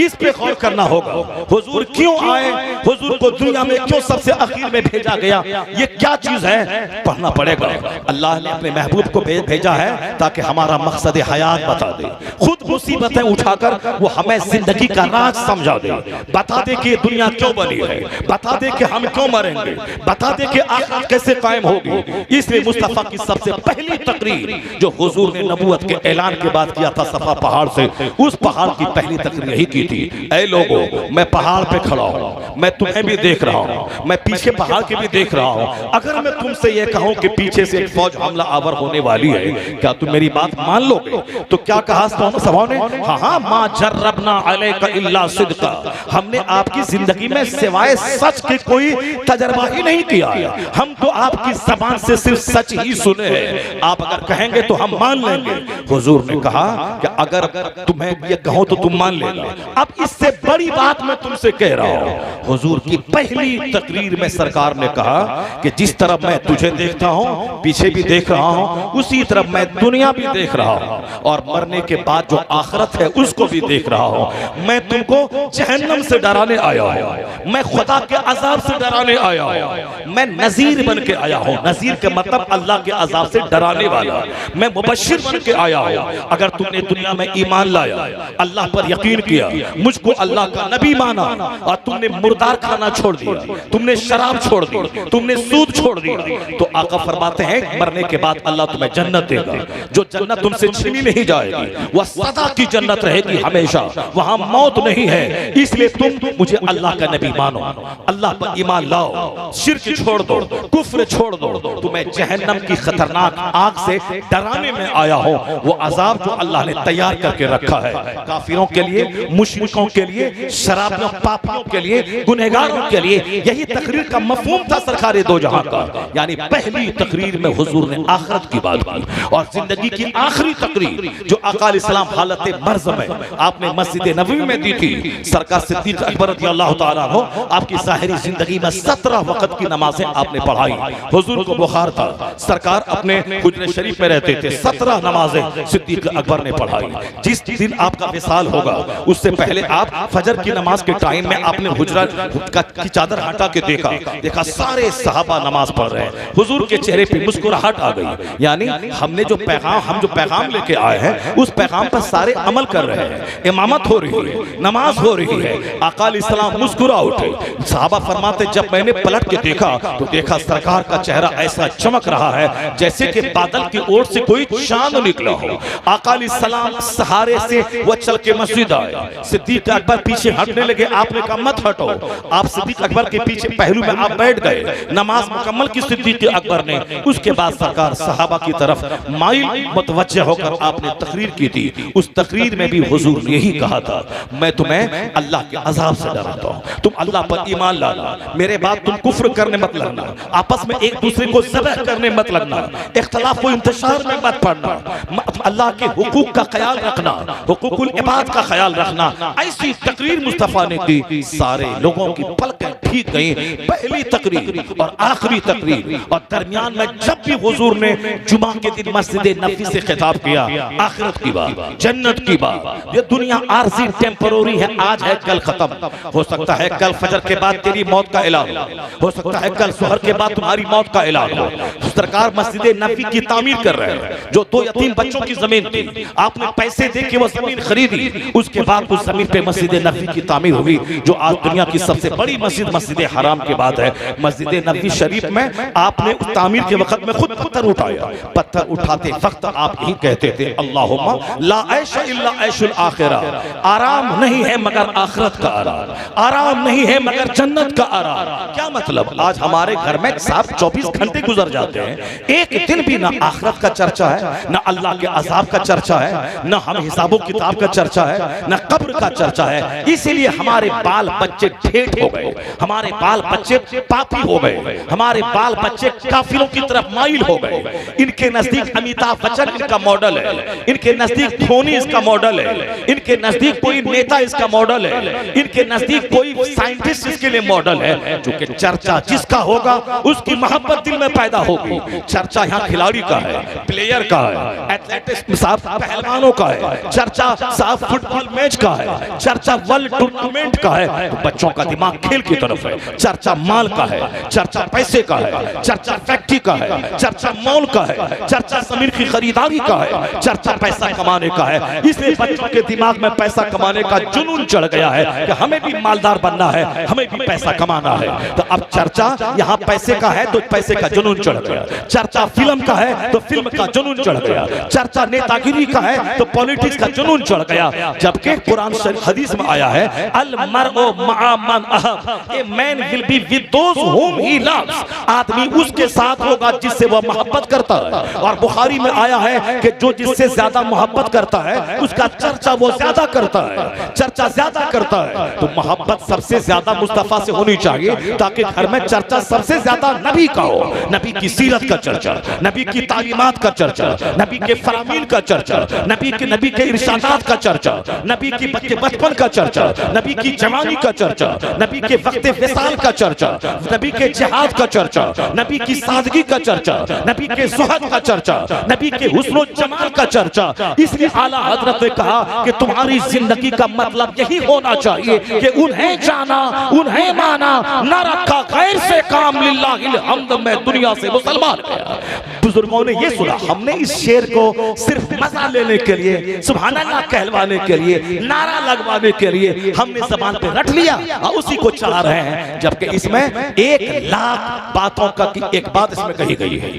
इस पे गौर करना होगा। हुजूर क्यों आए, हुजूर को दुनिया में क्यों सबसे आखिर में भेजा गया, ये क्या चीज है, पढ़ना पड़ेगा। अल्लाह ने अपने महबूब को भेजा है ताकि हमारा मकसद हयात बता दे, खुद मुसीबतें उठाकर वो हमें जिंदगी का राज समझा दे, बता दे कि दुनिया क्यों बनी है, बता दे कि हम क्यों मरेंगे, बता दे कि आखिरत कैसे कायम होगी। इसलिए मुस्तफा की सबसे पहली तकरीर जो हुजूर ने नबूवत के ऐलान के बाद किया था सफा पहाड़ से, उस पहाड़ की पहली तकरीर यही की थी, ऐ लोगों मैं पहाड़ पे खड़ा हूँ, मैं तुम्हें भी देख रहा हूँ, मैं पीछे पहाड़ के भी देख रहा हूँ। अगर मैं तुमसे ये कहूँ कि पीछे से एक फौज हमला आवर होने वाली है, क्या तुम मेरी बात मान लोगे? तो क्या कहा सहाबा ने? हाँ, मा जर्रबना अलैका इल्ला सिद्का, हमने आपकी जिंदगी में सिवाय सच के कोई तजर्बा ही नहीं किया, हम तो आपकी जबान से सिर्फ सच ही सुने हैं, आप अगर कहेंगे तो हम मान लेंगे। हुजूर ने कहा कि अगर तुम्हें ये कहो तो तुम मान लेना, अब इससे बड़ी बात मैं तुमसे कह रहा हूं। हुजूर की पहली तकरीर में सरकार ने कहा कि जिस तरफ मैं तुझे देखता हूं, पीछे भी देख रहा हूं, उसी तरफ मैं दुनिया भी देख रहा हूं, और मरने के बाद जो आखिरत है उसको भी देख रहा हूं। मैं तुमको जहन्नम से डराने आया हूं, मैं खुदा के अजाब से डराने आया हूं, मैं नजीर बन के आया हूं। नजीर के मतलब अल्लाह के अजाब से डराने वाला। मैं मुबश्शिर बन के आया हूं। अगर तुमने दुनिया में ईमान लाया, अल्लाह पर यकीन किया, मुझको अल्लाह का नबी माना, और तुमने मुर्दार खाना छोड़ दिया, तुमने शराब छोड़ दी, तुमने सूद छोड़ दिया, तो आका फरमाते हैं मरने के बाद अल्लाह तुम्हें जन्नत देगा, जो जन्नत तुमसे छीनी नहीं जाएगी, वह सदा की जन्नत रहेगी, हमेशा वहां मौत नहीं है। इसलिए तुम मुझे अल्लाह का नबी मानो, अल्लाह पर ईमान लाओ, शिर्क छोड़ दो, कुफ्र छोड़ दो, तुम्हें जहन्नम की खतरनाक आग से डराने में आया हूं। वो अजाब जो अल्लाह ने तैयार करके रखा है काफिरों के लिए, मुशरिकों के लिए, शराबियों पापियों के लिए, गुनहगारों के लिए। यही तकरीर का मफहूम था सरकारे दो जहां का। यानी पहली तकरीर में हुजूर ने आखिरत की बात की, और जिंदगी की आखिरी तकरीर जो आका अलैहिस्सलाम हालत मर्ज में आपने मस्जिद नबवी में दी थी। सरकार सिद्दीक अकबर रज़ियल्लाहु ताला हो, आपकी ज़ाहिरी जिंदगी में 17 वक्त की नमाजें आपने पढ़ाई। हुजूर को बुखार था, सरकार अपने हुजरे शरीफ में रहते थे, 17 नमाजें सिद्दीक अकबर ने पढ़ाई। जिस दिन आपका विसाल होगा उससे पहले आप फजर की नमाज के टाइम में आपने हुजरा की चादर हटा के देखा सारे सहाबा नमाज पढ़ रहे हैं। हुजूर के चेहरे पे मुस्कुराहट आ गई, यानी हम जो पैगाम लेके आए हैं उस पैगाम पर सारे अमल कर रहे हैं। इमामत हो रही है, नमाज हो रही है, आका अलैहिस्सलाम मुस्कुरा उठे। सहाबा फरमाते जब मैंने पलट के देखा तो देखा सरकार का चेहरा ऐसा चमक रहा है जैसे कि बादल की ओर से कोई चांद निकला हो। आका अलैहिस्सलाम सहारे से वो चल के मस्जिद आए, सिद्दीक अकबर पीछे हटने लगे, आपने कहा मत हटो। आप सिद्दीक अकबर के पीछे पहलू में आप बैठ गए, नमाज मुकम्मल की सिद्दीक अकबर ने। उसके बाद सरकार सहाबा की तरफ माइल मुतवज्जह होकर आपने तकरीर की थी। उस तकरीर में भी हुजूर ने यही कहा था, मैं तुम्हें अल्लाह के अजाब से डराता हूं, तुम अल्लाह पर ईमान लाना, मेरे बाद तुम कुफ्र करने मत लगना, आपस में एक दूसरे को ज़बह करने मत लगना, इख्तिलाफ को इंतशार में मत पड़ना, अल्लाह के हुकूक का ख्याल रखना, हुकूकुल इबाद का ख्याल रखना। ऐसी तकरीर मुस्तफा ने की, सारे लोगों की पलकें भीग गई। पहली तकरीर और आखिरी तकरीर, और दरमियान में जब भी हुजूर ने जुमा के दिन मस्जिद नबवी से खिताब किया, आखिरत की बात, जन्नत की बात। ये दुनिया आरजी टेम्पररी है, आज है कल खत्म हो सकता है, कल फजर के बाद तेरी मौत का ऐलान हो सकता है, कल सुहर के बाद तुम्हारी मौत का ऐलान हो। सरकार मस्जिद नबवी की तामीर कर रहे हैं, जो 2 यतीम बच्चों की जमीन थी, आपने पैसे दे के वो जमीन खरीदी, उसके बाद उस जमीन पे मस्जिद नबवी की तामीर हुई, जो आज दुनिया की सबसे बड़ी मस्जिद मस्जिद हराम के बाद है। मस्जिद नबवी शरीफ में आपने उस तामीर के वक्त में खुद पत्थर उठाया, पत्थर उठाते वक्त आप यही कहते थे, अल्लाहुम्मा ला ऐश इल्ला ऐशुल आखिरा, आराम नहीं है मगर आखिरत का आराम, आराम नहीं है मगर जन्नत का आराम। क्या मतलब, आज हमारे घर में साहब 24 घंटे गुजर जाते हैं, एक दिन भी ना आखिरत का चर्चा है, ना अल्लाह के अजाब का चर्चा है, ना हम हिसाबो किताब का चर्चा है, ना कब्र का चर्चा है। इसीलिए हमारे बाल बच्चे ठेठ हो गए, हमारे बाल बच्चे पापी हो गए, हमारे बाल बच्चे काफिरों की तरफ माइल हो गए। इनके नजदीक अमिताभ बच्चन इनका मॉडल है, इनके नजदीक धोनी इसका मॉडल है, इनके नजदीक कोई नेता इसका मॉडल है, इनके नजदीक कोई साइंटिस्ट इसके लिए मॉडल है। जो कि चर्चा जिसका होगा उसकी मोहब्बत दिल में पैदा होगी। चर्चा यहाँ खिलाड़ी का है, प्लेयर का है, एथलेटिक्स साहब पहलवानों का है, चर्चा साहब फुटबॉल मैच का है, चर्चा वर्ल्ड टूर्नामेंट का है। तो बच्चों का दिमाग खेल की तरफ है, चर्चा माल का है, चर्चा पैसे का है, चर्चा फैक्ट्री का है, चर्चा मॉल का है, चर्चा जमीन की खरीदारी का है, चर्चा पैसा कमाने का है। इसलिए बच्चों के दिमाग में पैसा कमाने का जुनून चढ़ गया है कि हमें भी मालदार बनना है, हमें भी पैसा कमाना है। तो अब चर्चा यहाँ पैसे का है तो पैसे का जुनून चढ़ गया, चर्चा फिल्म का है तो फिल्म का जुनून चढ़ गया, चर्चा नेतागिरी का है तो पॉलिटिक्स का जुनून चढ़ गया। जबकि कुरान शरीफ हदीस में आया है, अल मरउ मअ मन अहब, a man will be with those whom he loves, आदमी उसके साथ होगा जिससे वह मोहब्बत करता है। और बुखारी में आया है कि जो जिससे ज्यादा मोहब्बत करता है उसका चर्चा वो ज्यादा करता है, चर्चा ज्यादा करता है, तो मोहब्बत सबसे ज्यादा मुस्तफा से होनी चाहिए, ताकि घर में चर्चा सबसे ज्यादा नबी का हो, नबी की सीरत का चर्चा, नबी की तालीमात का चर्चा, नबी के फरामीन का चर्चा, नबी के इरशादात का चर्चा, नबी की बचपन का चर्चा, नबी की जवानी का चर्चा, नबी के वक्त विसाल का चर्चा, नबी के जिहाद का चर्चा, नबी की सादगी का चर्चा, नबी के ज़ुहद का चर्चा, नबी के हुस्न जमाल का चर्चा। इसलिए आला हजरत ने कहा कि तुम्हारी जिंदगी का मतलब यही होना चाहिए कि उन्हें जाना, उन्हें माना, न रखा गैर से काम, लिल्लाहिल हम्द, मैं दुनिया से मुसलमान गया। बुजुर्गों ने ये सुना, हमने इस शेर को सिर्फ मजा लेने के लिए, सुभान अल्लाह कहलवाने के लिए, नारा लगवाने के लिए हमने ज़बान पे रट लिया और उसी को चला रहे हैं, जबकि इसमें 1,00,000 बातों का की एक बात इसमें कही गई है।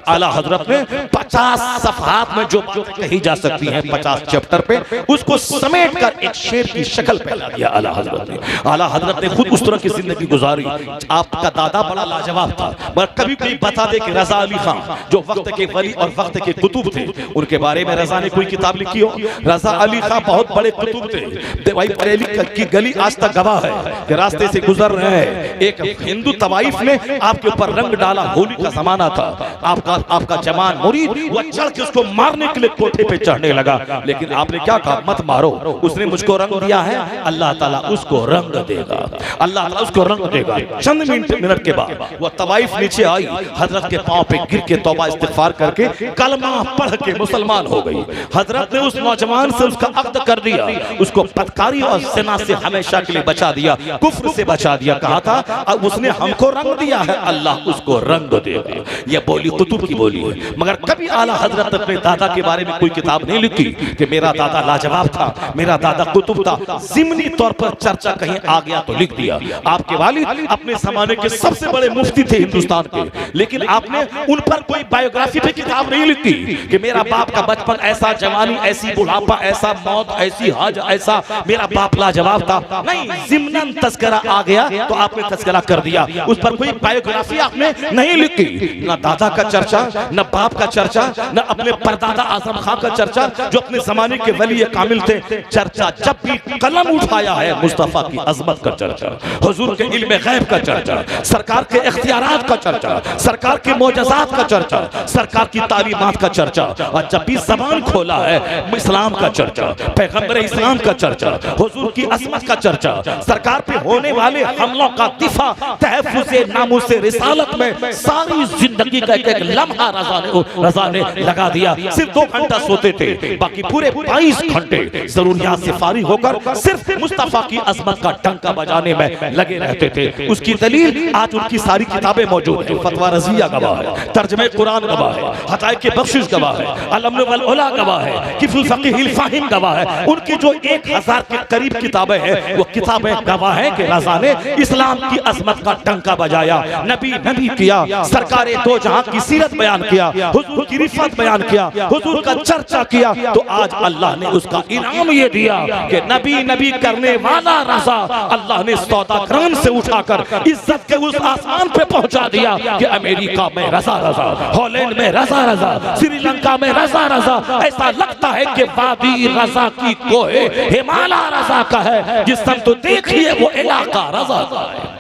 आला हजरत ने 50 सफ़हात में जो बातें कही जा सकती हैं, 50 चैप्टर पे, उसको समेट कर एक शेर की शक्ल फैला दिया आला हजरत ने। आला हजरत ने खुद उस तरह की जिंदगी गुजारी। आपका दादा बड़ा लाजवाब था, मगर कभी कोई बता दे कि रजा अली खान जो वक्त के वली और वक्त के कुतुब थे, उनके बारे में रजा ने कोई किताब लिखी हो? रजा अली खान बहुत बड़े कुतुब थे। भाई बरेली की गली आज तक गवाह है कि रास्ते से गुजर रहे हैं, एक हिंदू तवाइफ ने आपके ऊपर रंग डाला, होली का जमाना था, आपका जवान मुरीद वो चढ़ के उसको मारने के लिए कोठे पे चढ़ने लगा, लेकिन आपने क्या कहा? मत मारो, उसने मुझको रंग दिया है, अल्लाह ताला उसको रंग देगा, अल्लाह ताला उसको रंग देगा। चंद मिनट के बाद वो तवाइफ नीचे आई, हजरत के पांव पे गिर के तौबा इस्तिगफार करके कलमा पढ़ के मुसलमान हो गई। हजरत ने उस नौजवान से उसका अक्द कर दिया, उसको बदकारी और ज़िना से हमेशा के लिए बचा दिया, कुफ्र से बचा दिया। कहा था अब उसने हमको रंग दिया है, अल्लाह उसको रंग देगा। यह बोली कुतुब की बोली है। मगर कभी आला हजरत अपने दादा के बारे में कोई किताब नहीं लिखी कि मेरा दादा लाजवाब था, मेरा दादा कुतुब था। ज़िमनी तौर पर चर्चा कहीं आ गया तो लिख दिया। आपके वालिद अपने जमाने के सबसे बड़े मुफ्ती थे हिंदुस्तान के, लेकिन आपने उन पर कोई बायोग्राफी पे किताब नहीं लिखी कि मेरा बाप का बचपन ऐसा, जवानी ऐसी, बुढ़ापा ऐसा, मौत ऐसी, हज ऐसा, मेरा बाप लाजवाब था। नहीं, ज़िमनन तज़किरा आ गया तो आपने तज़किरा कर दिया, उस पर कोई बायोग्राफी आपने नहीं लिखी। न दादा का चर्चा, न बाप का चर्चा, न अपने परदादा आजम खां का चर्चा जो अपने जमाने के वली कामिल थे। चर्चा जब भी कलम उठाया है, मुस्तफा की अजमत का चर्चा, हुजूर के इल्म गैब का चर्चा, सरकार के इख्तियारात का चर्चा, सरकार के मोजज़ात का चर्चा, सरकार की तालीमात का चर्चा। और जब भी ज़बान खोला है, इस्लाम का चर्चा, पैगंबर इस्लाम का चर्चा, हुजूर की अजमत का चर्चा, सरकार पे होने वाले हमलों का दिफा, तहफ़्फ़ुज़ नामूस रिसालत में सारी जिंदगी का एक लम्हा रज़ा ने लगा दिया। सिर्फ 2 घंटा सोते थे, बाकी पूरे 22 घंटे जरूरियात से फारिग होकर सिर्फ मुस्तफा की अजमत का डंका बजाने में लगे रहते थे। उसकी दलील आज उनकी सारी किताबें मौजूद हैं। फतवा रज़िया गवाह है, तर्जुमे कुरान गवाह है, हदायक़ बख्शिश गवाह है, अल-अम्न वल उला गवाह है, किफ़ुल फ़क़ीहिल फ़ाहिम गवाह है। उनकी जो 1000 के करीब किताबें हैं, वो किताबें गवाह है कि रज़ा ने इस्लाम की अजमत का डंका बजाया, नबी किया, सरकारे दो जहां की सीरत बयान किया, हुजूर की रिफ़त बयान किया, हुजूर का चर्चा किया। तो आज अल्लाह ने उसका इनाम ये दिया कि नबी करने वाला रज़ा अल्लाह ने सौदागरान से उठाकर इज्जत के उस आसमान पे पहुंचा दिया कि अमेरिका में रज़ा, हॉलैंड में रज़ा, श्रीलंका में रज़ा। ऐसा लगता है कि वादी रज़ा की कोहे हिमालय रज़ा का है, जिस समय तो देखिए वो इलाका रज़ा का है।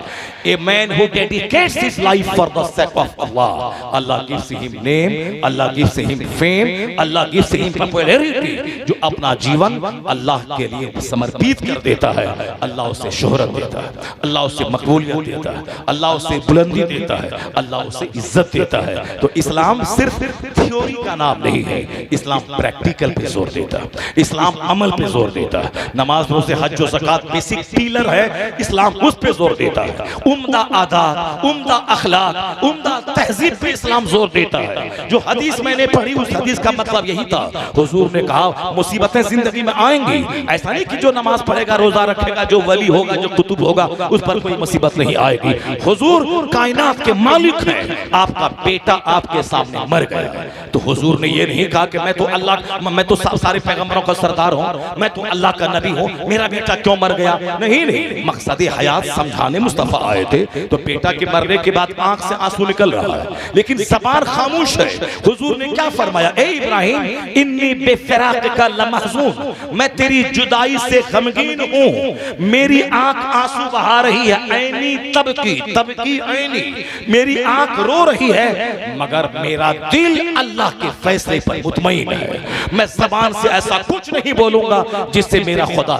A man who dedicates his life for the sake of Allah, Allah gives him name, Allah gives him fame, Allah gives him popularity। जो अपना जीवन अल्लाह के लिए समर्पित कर देता है, अल्लाह उसे शोहरत देता है, अल्लाह उसे मकबूलियत देता है, अल्लाह उसे बुलंदी देता है, अल्लाह उसे इज्जत देता है। तो इस्लाम सिर्फ थ्योरी का नाम नहीं है, इस्लाम प्रैक्टिकल पे जोर देता है, इस्लाम अमल पे जोर देता है। नमाज, रोज़े, हज और ज़कात बेसिक पिलर है, इस्लाम उस पे जोर देता है। उम्दा आदात, उम्दा अखलाक, उम्दा तहजीब पे इस्लाम जोर देता है। जो हदीस मैंने पढ़ी, उस हदीस का मतलब यही था। हुजूर ने कहा मुसीबतें जिंदगी में आएंगी, ऐसा नहीं कि जो नमाज पढ़ेगा, रोजा रखेगा, जो वली होगा, जो कुतुब होगा, उस पर कोई मुसीबत नहीं आएगी। हुजूर कायनात के मालिक हैं, आपका बेटा आपके सामने मर गया, तो हुजूर ने ये नहीं कहा कि मैं तो सारे पैगंबरों का सरदार हूँ, मैं तो अल्लाह का नबी हूँ, मेरा बेटा क्यों मर गया। नहीं, मकसद हयात समझाने मुस्तफा आए रहे थे तो बेटा के मरने के बाद आंख से आंसू निकल रहा है, लेकिन ज़बान खामोश है। हुजूर ने क्या फरमाया, ए इब्राहिम इन्नी बेफिराक का लमहज़ून, मैं तेरी जुदाई से गमगीन हूँ, मेरी आंख आंसू बहा रही है, ऐनी तबकी ऐनी, मेरी आंख रो रही है, मगर मेरा दिल अल्लाह के फैसले पर मुतमईन है। मैं ज़बान से ऐसा कुछ नहीं बोलूंगा जिससे मेरा खुदा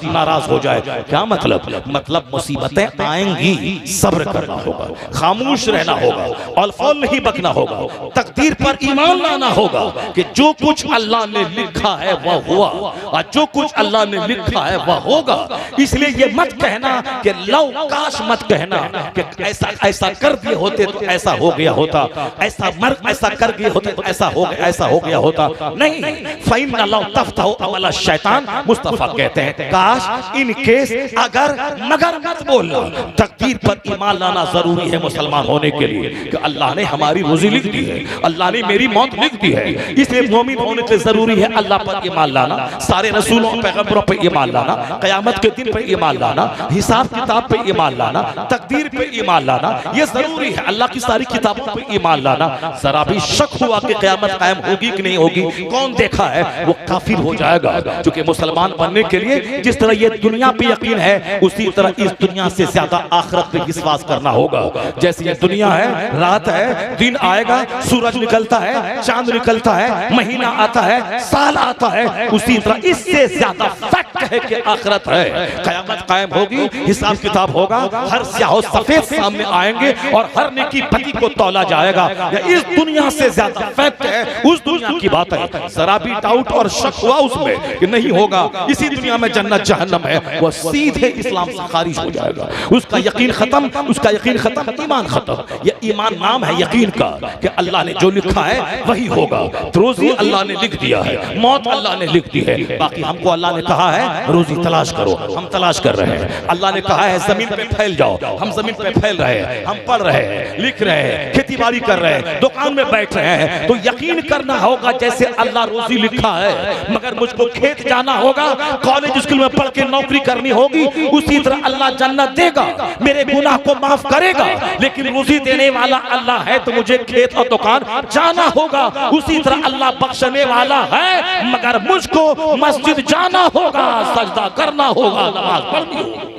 नाराज हो जाए। क्या मतलब मुसीबतें आएंगी, सब्र करना होगा, खामोश रहना होगा, अल्फाल नहीं बकना होगा, तकदीर पर ईमान लाना होगा कि जो कुछ अल्लाह ने लिखा है वह हुआ और जो कुछ अल्लाह ने लिखा है वह होगा। इसलिए ये मत कहना कि लो काश, मत कहना कि ऐसा कर दिए होते तो ऐसा हो गया होता, ऐसा कर दिए होते तो ऐसा हो गया होता। नहीं, फ़इन्ना लौ तफ्तहु अमल शैतान, मुस्तफा कहते हैं काश, इन केस, अगर, मगर मत बोलना। तकदीर पर ईमान लाना जरूरी है मुसलमान होने के लिए कि अल्लाह ने हमारी रोजी लिख दी है, अल्लाह ने मेरी मौत लिख दी है। इसलिए मोमिन होने के लिए जरूरी है अल्लाह पर ईमान लाना, सारे रसूलों पैगंबरों पर ईमान लाना, क़यामत के दिन पर ईमान लाना, हिसाब किताब पे ईमान लाना, तकदीर पे ईमान लाना, ये जरूरी है। अल्लाह की सारी किताबों पे ईमान लाना। जरा भी शक हुआ कि क़यामत कायम होगी कि नहीं होगी, कौन देखा है, वो काफिर हो जाएगा। क्योंकि मुसलमान बनने के लिए जिस तरह ये दुनिया पे यकीन है, उसी तरह इस दुनिया से ज्यादा आखिरत पे विश्वास करना होगा। जैसे ये दुनिया है, रात है, दिन आएगा, सूरज निकलता है, चांद निकलता है, महीना आता है, साल आता है, उसी तरह इससे ज्यादा फैक्ट है कि आखिरत है, क़यामत कायम होगी, हिसाब किताब होगा, हर स्याह सफेद सामने आएंगे और हर नेकी बदी को तौला जाएगा। इस दुनिया से ज्यादा फैक्ट है, उस दुनिया की बात है। जरा भी डाउट और शक हुआ उसमें कि नहीं होगा, इसी दुनिया में जन्नत जहन्नम है, वह सीधे इस्लाम से खारिज हो जाएगा। उसका यकीन खत्म, उसका यकीन खत्म, ईमान खत्म। यह ईमान नाम है यकीन का कि अल्लाह ने जो लिखा है वही होगा। रोजी अल्लाह ने लिख दिया है, मौत अल्लाह ने लिख दी है। बाकी हमको अल्लाह ने कहा है रोजी तलाश करो, हम तलाश कर रहे हैं। अल्लाह ने कहा है जमीन पे फैल जाओ, हम जमीन पे फैल रहे हैं, हम पढ़ रहे हैं, लिख रहे हैं, खेती बाड़ी कर रहे हैं, दुकान में बैठ रहे हैं। तो यकीन करना होगा जैसे अल्लाह रोजी लिखा है, मगर मुझको खेत जाना होगा, कॉलेज स्कूल में पढ़ के नौकरी करनी होगी, उसी तरह अल्लाह जन्नत देगा, मेरे गुनाह को माफ करेगा। लेकिन रोजी देने वाला अल्लाह है तो मुझे खेत और दुकान जाना होगा। उसी तरह अल्लाह बख्शने वाला है, मगर मुझको मस्जिद जाना होगा, सजदा करना होगा, नमाज पढ़नी होगी।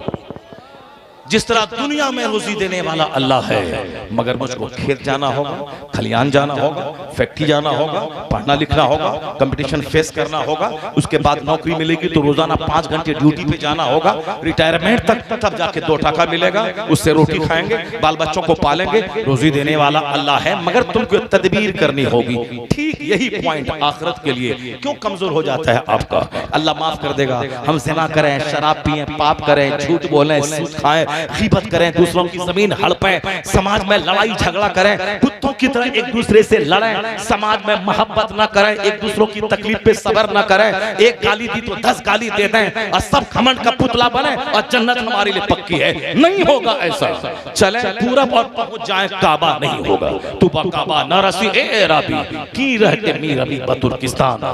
जिस तरह दुनिया में रोजी देने वाला अल्लाह है, मगर मुझको खेत जाना होगा, खलियान जाना होगा, फैक्ट्री जाना होगा, पढ़ना लिखना होगा, कंपटीशन फेस करना होगा, उसके बाद नौकरी मिलेगी तो रोजाना 5 घंटे ड्यूटी पे जाना होगा, रिटायरमेंट तक, तब जाके 2 टका मिलेगा, उससे रोटी खाएंगे, बाल बच्चों को पालेंगे। रोजी देने वाला अल्लाह है, मगर तुमको तदबीर करनी होगी। ठीक यही पॉइंट आखिरत के लिए क्यों कमजोर हो जाता है आपका। अल्लाह माफ कर देगा, हम ज़िना करें, शराब पिए, पाप करें, झूठ बोलें, सूद खाएं, गीबत करें, दूसरों की जमीन हड़पें, समाज में लड़ाई झगड़ा करें, कुत्तों की तरह एक दूसरे से लड़ें, समाज में मोहब्बत ना करें, एक दूसरों की तकलीफ पे सब्र ना करें, एक गाली दी तो 10 गाली दे दें और सब घमंड का पुतला बने और जन्नत हमारे लिए पक्की है। नहीं होगा ऐसा। चले पूरब और पहुंच जाए, काबा नहीं होगा। तू काबा न रसी ए राबी की रह के मी रबी तुर्किस्तान।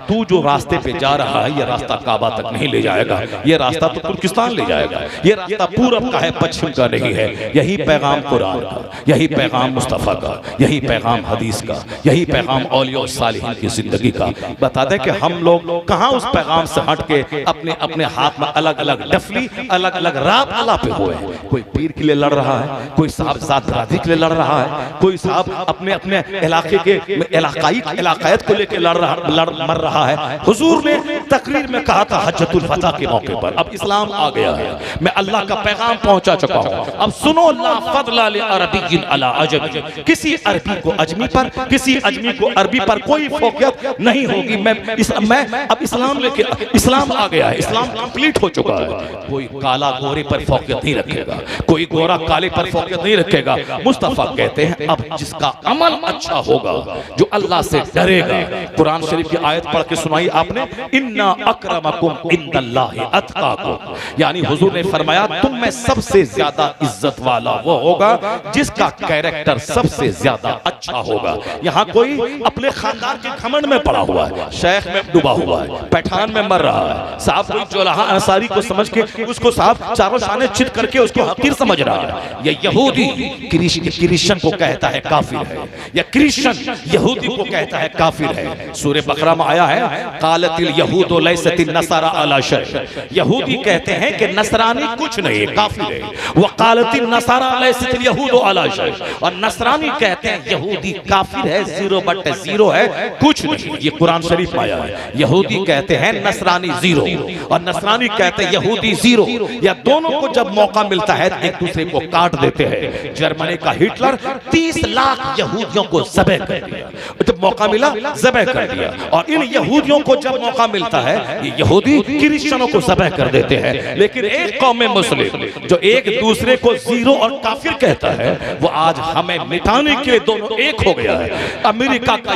तू जो रास्ते पे जा रहा है, ये रास्ता काबा तक नहीं ले जाएगा, ये रास्ता तो तुर्किस्तान ले जाएगा। ये रास्ता पूरब का है, पश्चिम का नहीं है। यही पैगाम कुरान का, यही पैगाम मुस्तफा का, यही पैगाम हदीस का, यही पैगाम औलिया और सालिहीन की जिंदगी का। बता दें कि हम लोग कहां उस पैगाम से हट के अपने अपने हाथ में अलग अलग डफली, अलग अलग राब अला पे हुए हैं। कोई पीर के लिए लड़ रहा है, कोई साहब जात राधी के लिए लड़ रहा है, कोई साहब अपने अपने इलाके के इलाकायत को लेकर मर रहा है। हुजूर ने तकरीर में कहा था हज्जतुल फतह के मौके पर, अब इस्लाम आ गया है, मैं अल्लाह का पैगाम पहुंचा चुका हूं। अब सुनो, ला फदला ले अरबीन अला अजमी, किसी अरबी को अजमी पर, किसी अजमी को अरबी पर कोई फौकियत नहीं होगी। मैं अब इस्लाम लेके, इस्लाम आ गया है, इस्लाम कंप्लीट हो चुका है। कोई काला गोरे पर फौकियत नहीं रखेगा, कोई गोरा काले पर फौकियत नहीं रखेगा। मुस्तफा कहते हैं अब जिसका अमल अच्छा होगा, जो अल्लाह से डरेगा। कुरान शरीफ की आयत पढ़ के सुनाई आपने, इन्ना अक्रमकुम इंदल्लाहि अतकाकुम, यानी हुजूर ने फरमाया तुम में सब सबसे ज्यादा इज्जत वाला वो होगा जिसका कैरेक्टर सबसे ज्यादा अच्छा होगा। यहाँ कोई अपने खानदान के घमंड में पड़ा हुआ है, शेख में डूबा हुआ है, पैठान में मर रहा है, साहब कोई जोलाहा अंसारी को समझ के उसको साहब चारों शाने चित करके उसको हकीर समझ रहा है। ये यहूदी क्रिश्चियन को कहता है काफिर है, या क्रिश्चियन यहूदी को कहता है काफिर है। सूरह बकरा में आया है, कालतिल यहूद लैसतिन नसारा अला शै, यहूदी कहते हैं कि नसरानी कुछ नहीं है, काफिर है। वह कालतिल नसारा लैसतिल यहूद अला शै, और नसरानी कहते हैं यहूदी काफिर है, 0/0 है, कुछ नहीं। ये कुरान शरीफ में आया है। यहूदी कहते हैं नसरानी 0 और नसरानी कहते हैं यहूदी 0। या दोनों को जब मौका मिलता है एक दूसरे को काट देते हैं। जर्मनी का हिटलर 30 लाख यहूदियों को ज़बह कर दिया, जब मौका मिला ज़बह कर दिया। और इन यहूदियों को जब मौका मिलता है ये यहूदी क्रिश्चियनों को ज़बह कर देते हैं। लेकिन एक कौम मुस्लिम जो एक दूसरे को 0 और काफिर कहता है, वो आज हमें मिटाने के लिए दोनों एक हो गया है। अमेरिका का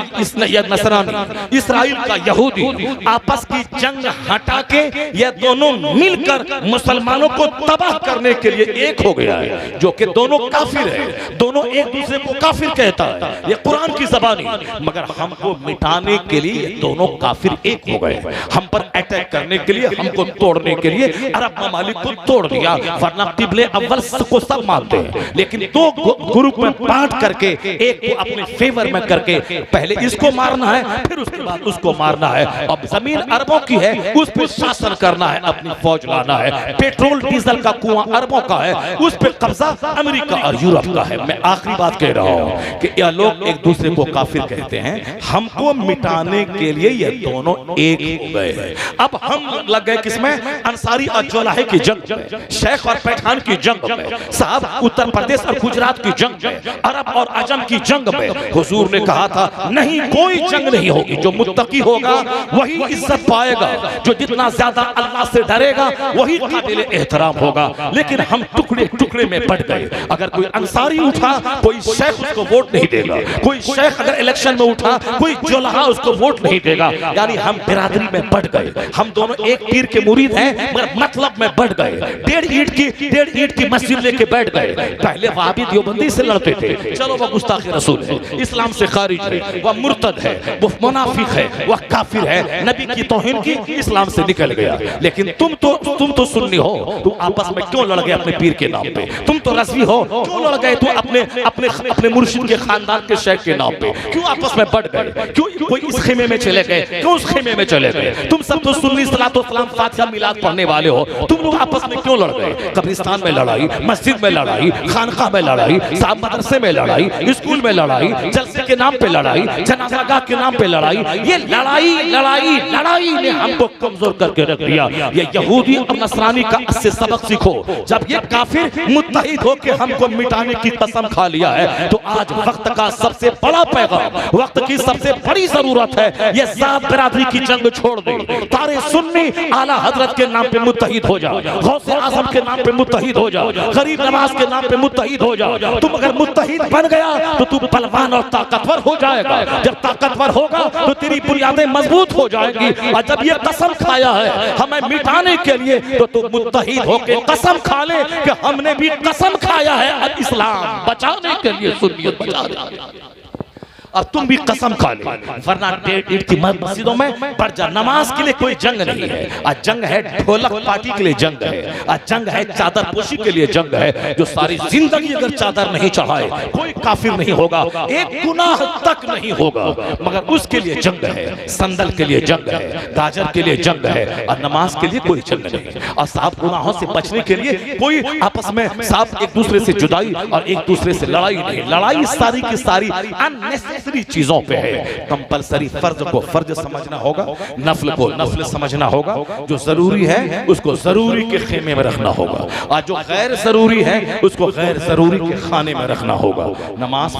नसरानी, इस्राइल का यहूदी आपस की जंग हटा के ये दोनों मिलकर मुसलमानों को तबाह करने के लिए एक हो गया है, जो कि दोनों काफिर है, दोनों एक दूसरे को काफिर कहता है। ये कुरान की ज़बानी, मगर हमको मिटाने के लिए दोनों काफिर एक हो गए। हम पर अटैक करने के लिए, हमको तोड़ने के लिए अरब ममालिक को तोड़ दिया, वरना किबले अव्वल को सब मानते हैं। लेकिन दो ग्रुप में बांट करके एक को अपने फेवर में करके पहले इसको मारना है, फिर उसके बाद उसको मारना है। अब जमीन अरबों की है, उस पर शासन करना है, अपनी फौज लाना है। पेट्रोल डीजल का कुआं अरबों का है, उस पर कब्जा अमेरिका और यूरोप का है। मैं आखिरी बात कह रहा हूं कि यह लोग एक दूसरे को काफिर कहते हैं, हमको मिटाने के लिए ये दोनों एक हो गए। अब हम लग गए किसमें? अंसारी और जोलाहे की जंग में, शेख और पैठान की जंग में, साहब उत्तर प्रदेश और गुजरात की जंग में, अरब और अजम की जंग में। हुजूर ने कहा था नहीं, कोई जंग नहीं होगी, जो मुत्तकी होगा वही इज्जत पाएगा, जो जितना ज्यादा अल्लाह से डरेगा वही काबिल एहतराम होगा। लेकिन हम टुकड़े टुकड़े में बढ़ गए। अगर कोई अंसारी उठा, कोई शेख उसको वोट नहीं देगा, कोई शेख अगर इलेक्शन में उठा, कोई जोलाहा उसको वोट नहीं देगा। यानी हम बिरादरी में बढ़ गए। हम दोनों एक पीर के मुरीद हैं, मगर मतलब में बढ़ गए। 1.5 ईंट की मस्जिद लेके बैठ गए। पहले वहाबी देवबंदी से लड़ते थे, चलो वह गुस्ताख रसूल है, इस्लाम से खारिज है, वह मुर्तद है, वह मुनाफिक है, वह काफिर है, नबी की तौहीन की, इस्लाम से निकल गया। लेकिन तुम तो सुन्नी हो, तुम आपस में क्यों लड़ गए अपने पीर के नाम पे? तुम तो रज़वी हो, क्यों लड़ गए तो अपने मुर्शिद के खानदान के शेख के नाम पे? क्यों आपस में बढ़ गए? क्यों कोई इस खेमे में चले गए, क्यों उस खेमे में चले गए? तुम सब तो सुन्नी सलातो सलाम फातिहा मिलाद पढ़ने वाले हो, तुम लोग आपस में क्यों लड़ गए? कब्रिस्तान में लड़ाई, मस्जिद में लड़ाई, खानका में लड़ाई, साहब मदरसे में लड़ाई, स्कूल में लड़ाई, जलसे के नाम पे लड़ाई, जनाजागाह के नाम पे लड़ाई। ये लड़ाई ने हमको कमजोर करके रख दिया। ये यहूदी और नसरानी का इससे सबक सीखो। जब ये काफिर मुत्तहिद होकर हमको मिटाने की कसम खा लिया है, तो आज वक्त का सबसे बड़ा पैगाम, वक्त की सबसे बड़ी जरूरत है, ये जात बिरादरी की जंग छोड़ दे। तारे सुन्नी आला हजरत के नाम पे मुत्तहिद हो जाओ, गौसे आजम के नाम पे मुत्तहिद हो जाओ, गरीब नवाज के नाम पे मुत्तहिद हो जाओ। तुम अगर मुत्तहिद बन गया तो तू बलवान और ताकतवर हो जाएगा। जब ताकतवर होगा तो तेरी बुनियादें मजबूत हो जाएंगी। और जब ये कसम खाया है हमें मिटाने के लिए, तो तू मुत्तहिद होके कसम खा ले कि हमने भी कसम खाया है इस्लाम बचाने के लिए, सुन्नियत बचा दे। अब तुम भी कसम खा ले, वरना 1.5 ईंट की मस्जिदों में बढ़ जा। नमाज के लिए कोई जंग नहीं है, आज जंग है ढोलक पार्टी के लिए जंग है, आज जंग है चादर पोशी के लिए जंग है। जो सारी जिंदगी अगर चादर नहीं चढ़ाए कोई काफिर नहीं होगा, एक गुनाह तक नहीं होगा, मगर उसके लिए जंग है। संदल के लिए जंग है, गाजर के लिए जंग है, और नमाज के लिए कोई जंग नहीं। और साफ गुनाहों से बचने के लिए कोई आपस में साफ एक दूसरे से जुदाई और एक दूसरे से लड़ाई नहीं। लड़ाई सारी की सारी अननेसेसरी चीजों पे है। कंपलसरी फर्ज को फर्ज समझना होगा, नफल को नफल समझना होगा। जो जरूरी है उसको जरूरी के खेमे में रखना होगा, और जो गैर जरूरी है उसको गैर जरूरी के खाने में रखना होगा। नमाज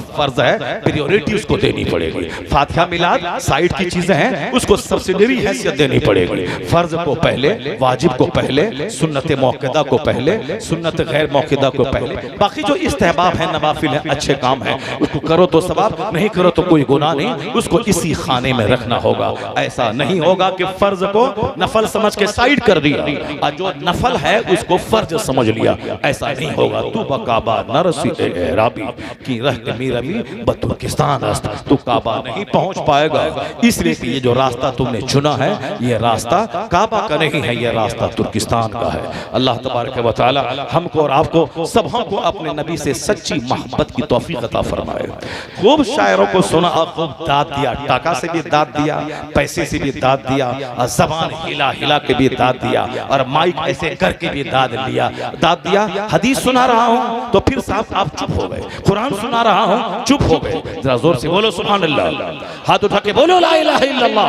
फर्ज है, प्रायोरिटी उसको देनी पड़ेगी। फातिहा मिलाद साइड की चीजें हैं, उसको सब्सिडरी हैसियत देनी पड़ेगी। फर्ज को पहले, वाजिब को पहले, सुन्नत मौक़िदा को पहले, सुन्नत गैर मौक़िदा को पहले। बाकी जो इस्तेहबाब है, नवाफिल है, अच्छे काम है, उसको करो तो सवाब, सवाब, नहीं करो तो कोई गुनाह नहीं, उसको इसी खाने में रखना होगा। ऐसा नहीं होगा कि फर्ज को नफल समझ के साइड कर दिया और जो नफल है उसको फर्ज समझ लिया, ऐसा नहीं होगा। तू बकाबा नरसी राबी की रह के मेरा भी बतुर्किस्तान रास्ता, तू काबा नहीं पहुंच पाएगा, इसलिए कि ये जो रास्ता तुमने चुना है ये रास्ता काबा का नहीं है, ये रास्ता तुर्किस्तान का है। अल्लाह तबारक व तआला हमको और आपको सबको अपने नबी से सच्ची मोहब्बत की तौफीक अता फरमाए। खूब शायरों को सुना और खूब दाद दिया, टाका से भी दाद दिया, पैसे से भी दाद दिया, और जबान हिला हिला के भी दाद दिया, और माइक ऐसे करके भी दाद दिया। हदीस सुना रहा हूं तो फिर साहब आप चुप हो गए, कुरान सुना रहा हूं चुप हो गए। जरा जोर से बोलो सुभान अल्लाह, हाथ उठा के बोलो ला इलाहा इल्लल्लाह।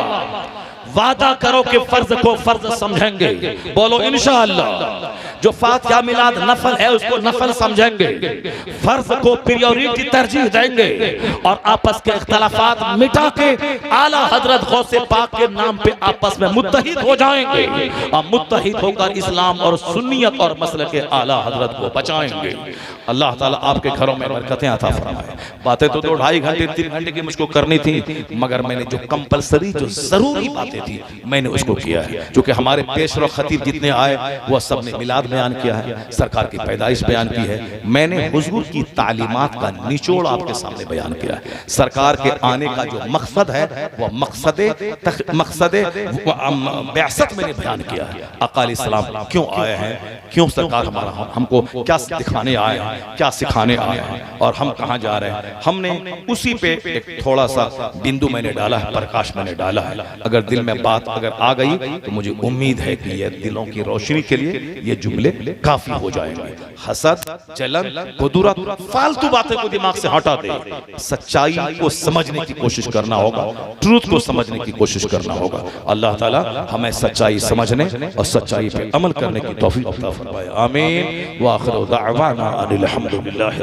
वादा करो कि फर्ज को फर्ज समझेंगे, बोलो इंशाअल्लाह। जो फातिहा मिलाद नफल है उसको नफल समझेंगे, फर्ज को प्रायोरिटी तरजीह देंगे, और आपस के इख्तलाफात मिटा के आला हजरत गौसे पाक के नाम पे आपस में मुत्तहिद हो जाएंगे, और मुत्तहिद होकर इस्लाम और सुन्नियत और मसलक के आला हजरत को बचाएंगे। अल्लाह ताला आपके घरों में बरकतें अता फरमाए। बातें तो 2-2.5 घंटे 3 घंटे की मुझको करनी थी, मगर मैंने जो कंपलसरी जो जरूरी बातें थी मैंने उसको किया है। क्योंकि हमारे पेशरो खतीब जितने आए वह सब ने मिलाद बयान किया है, सरकार की पैदाइश बयान की है, मैंने हुजूर की तालीमात का निचोड़ आपके सामने बयान किया है। सरकार के आने का जो मकसद है वह मकसद बिअसत मैंने बयान किया है। आका अलैहिस्सलाम क्यों आए हैं, क्यों सरकार हमारा हमको क्या दिखाने आए हैं, क्या सिखाने आए हैं, और हम कहाँ जा रहे हैं। हमने उसी पे एक थोड़ा सा बिंदु मैंने डाला है, प्रकाश मैंने डाला है। अगर दिल में बात अगर आ गई तो मुझे उम्मीद है कि ये दिलों की रोशनी के लिए ये जुमले काफी हो जाएंगे। हसद, जलन, कुदरत, फालतू बातें को दिमाग से हटा दे, सच्चाई को समझने की कोशिश करना होगा, ट्रूथ को समझने की कोशिश करना होगा। अल्लाह ताला हमें सच्चाई समझने और सच्चाई पे अमल करने की तौफीक अता फरमाए। आमीन। व आखिर दाअवाना अनिल हम्दुलिल्लाह।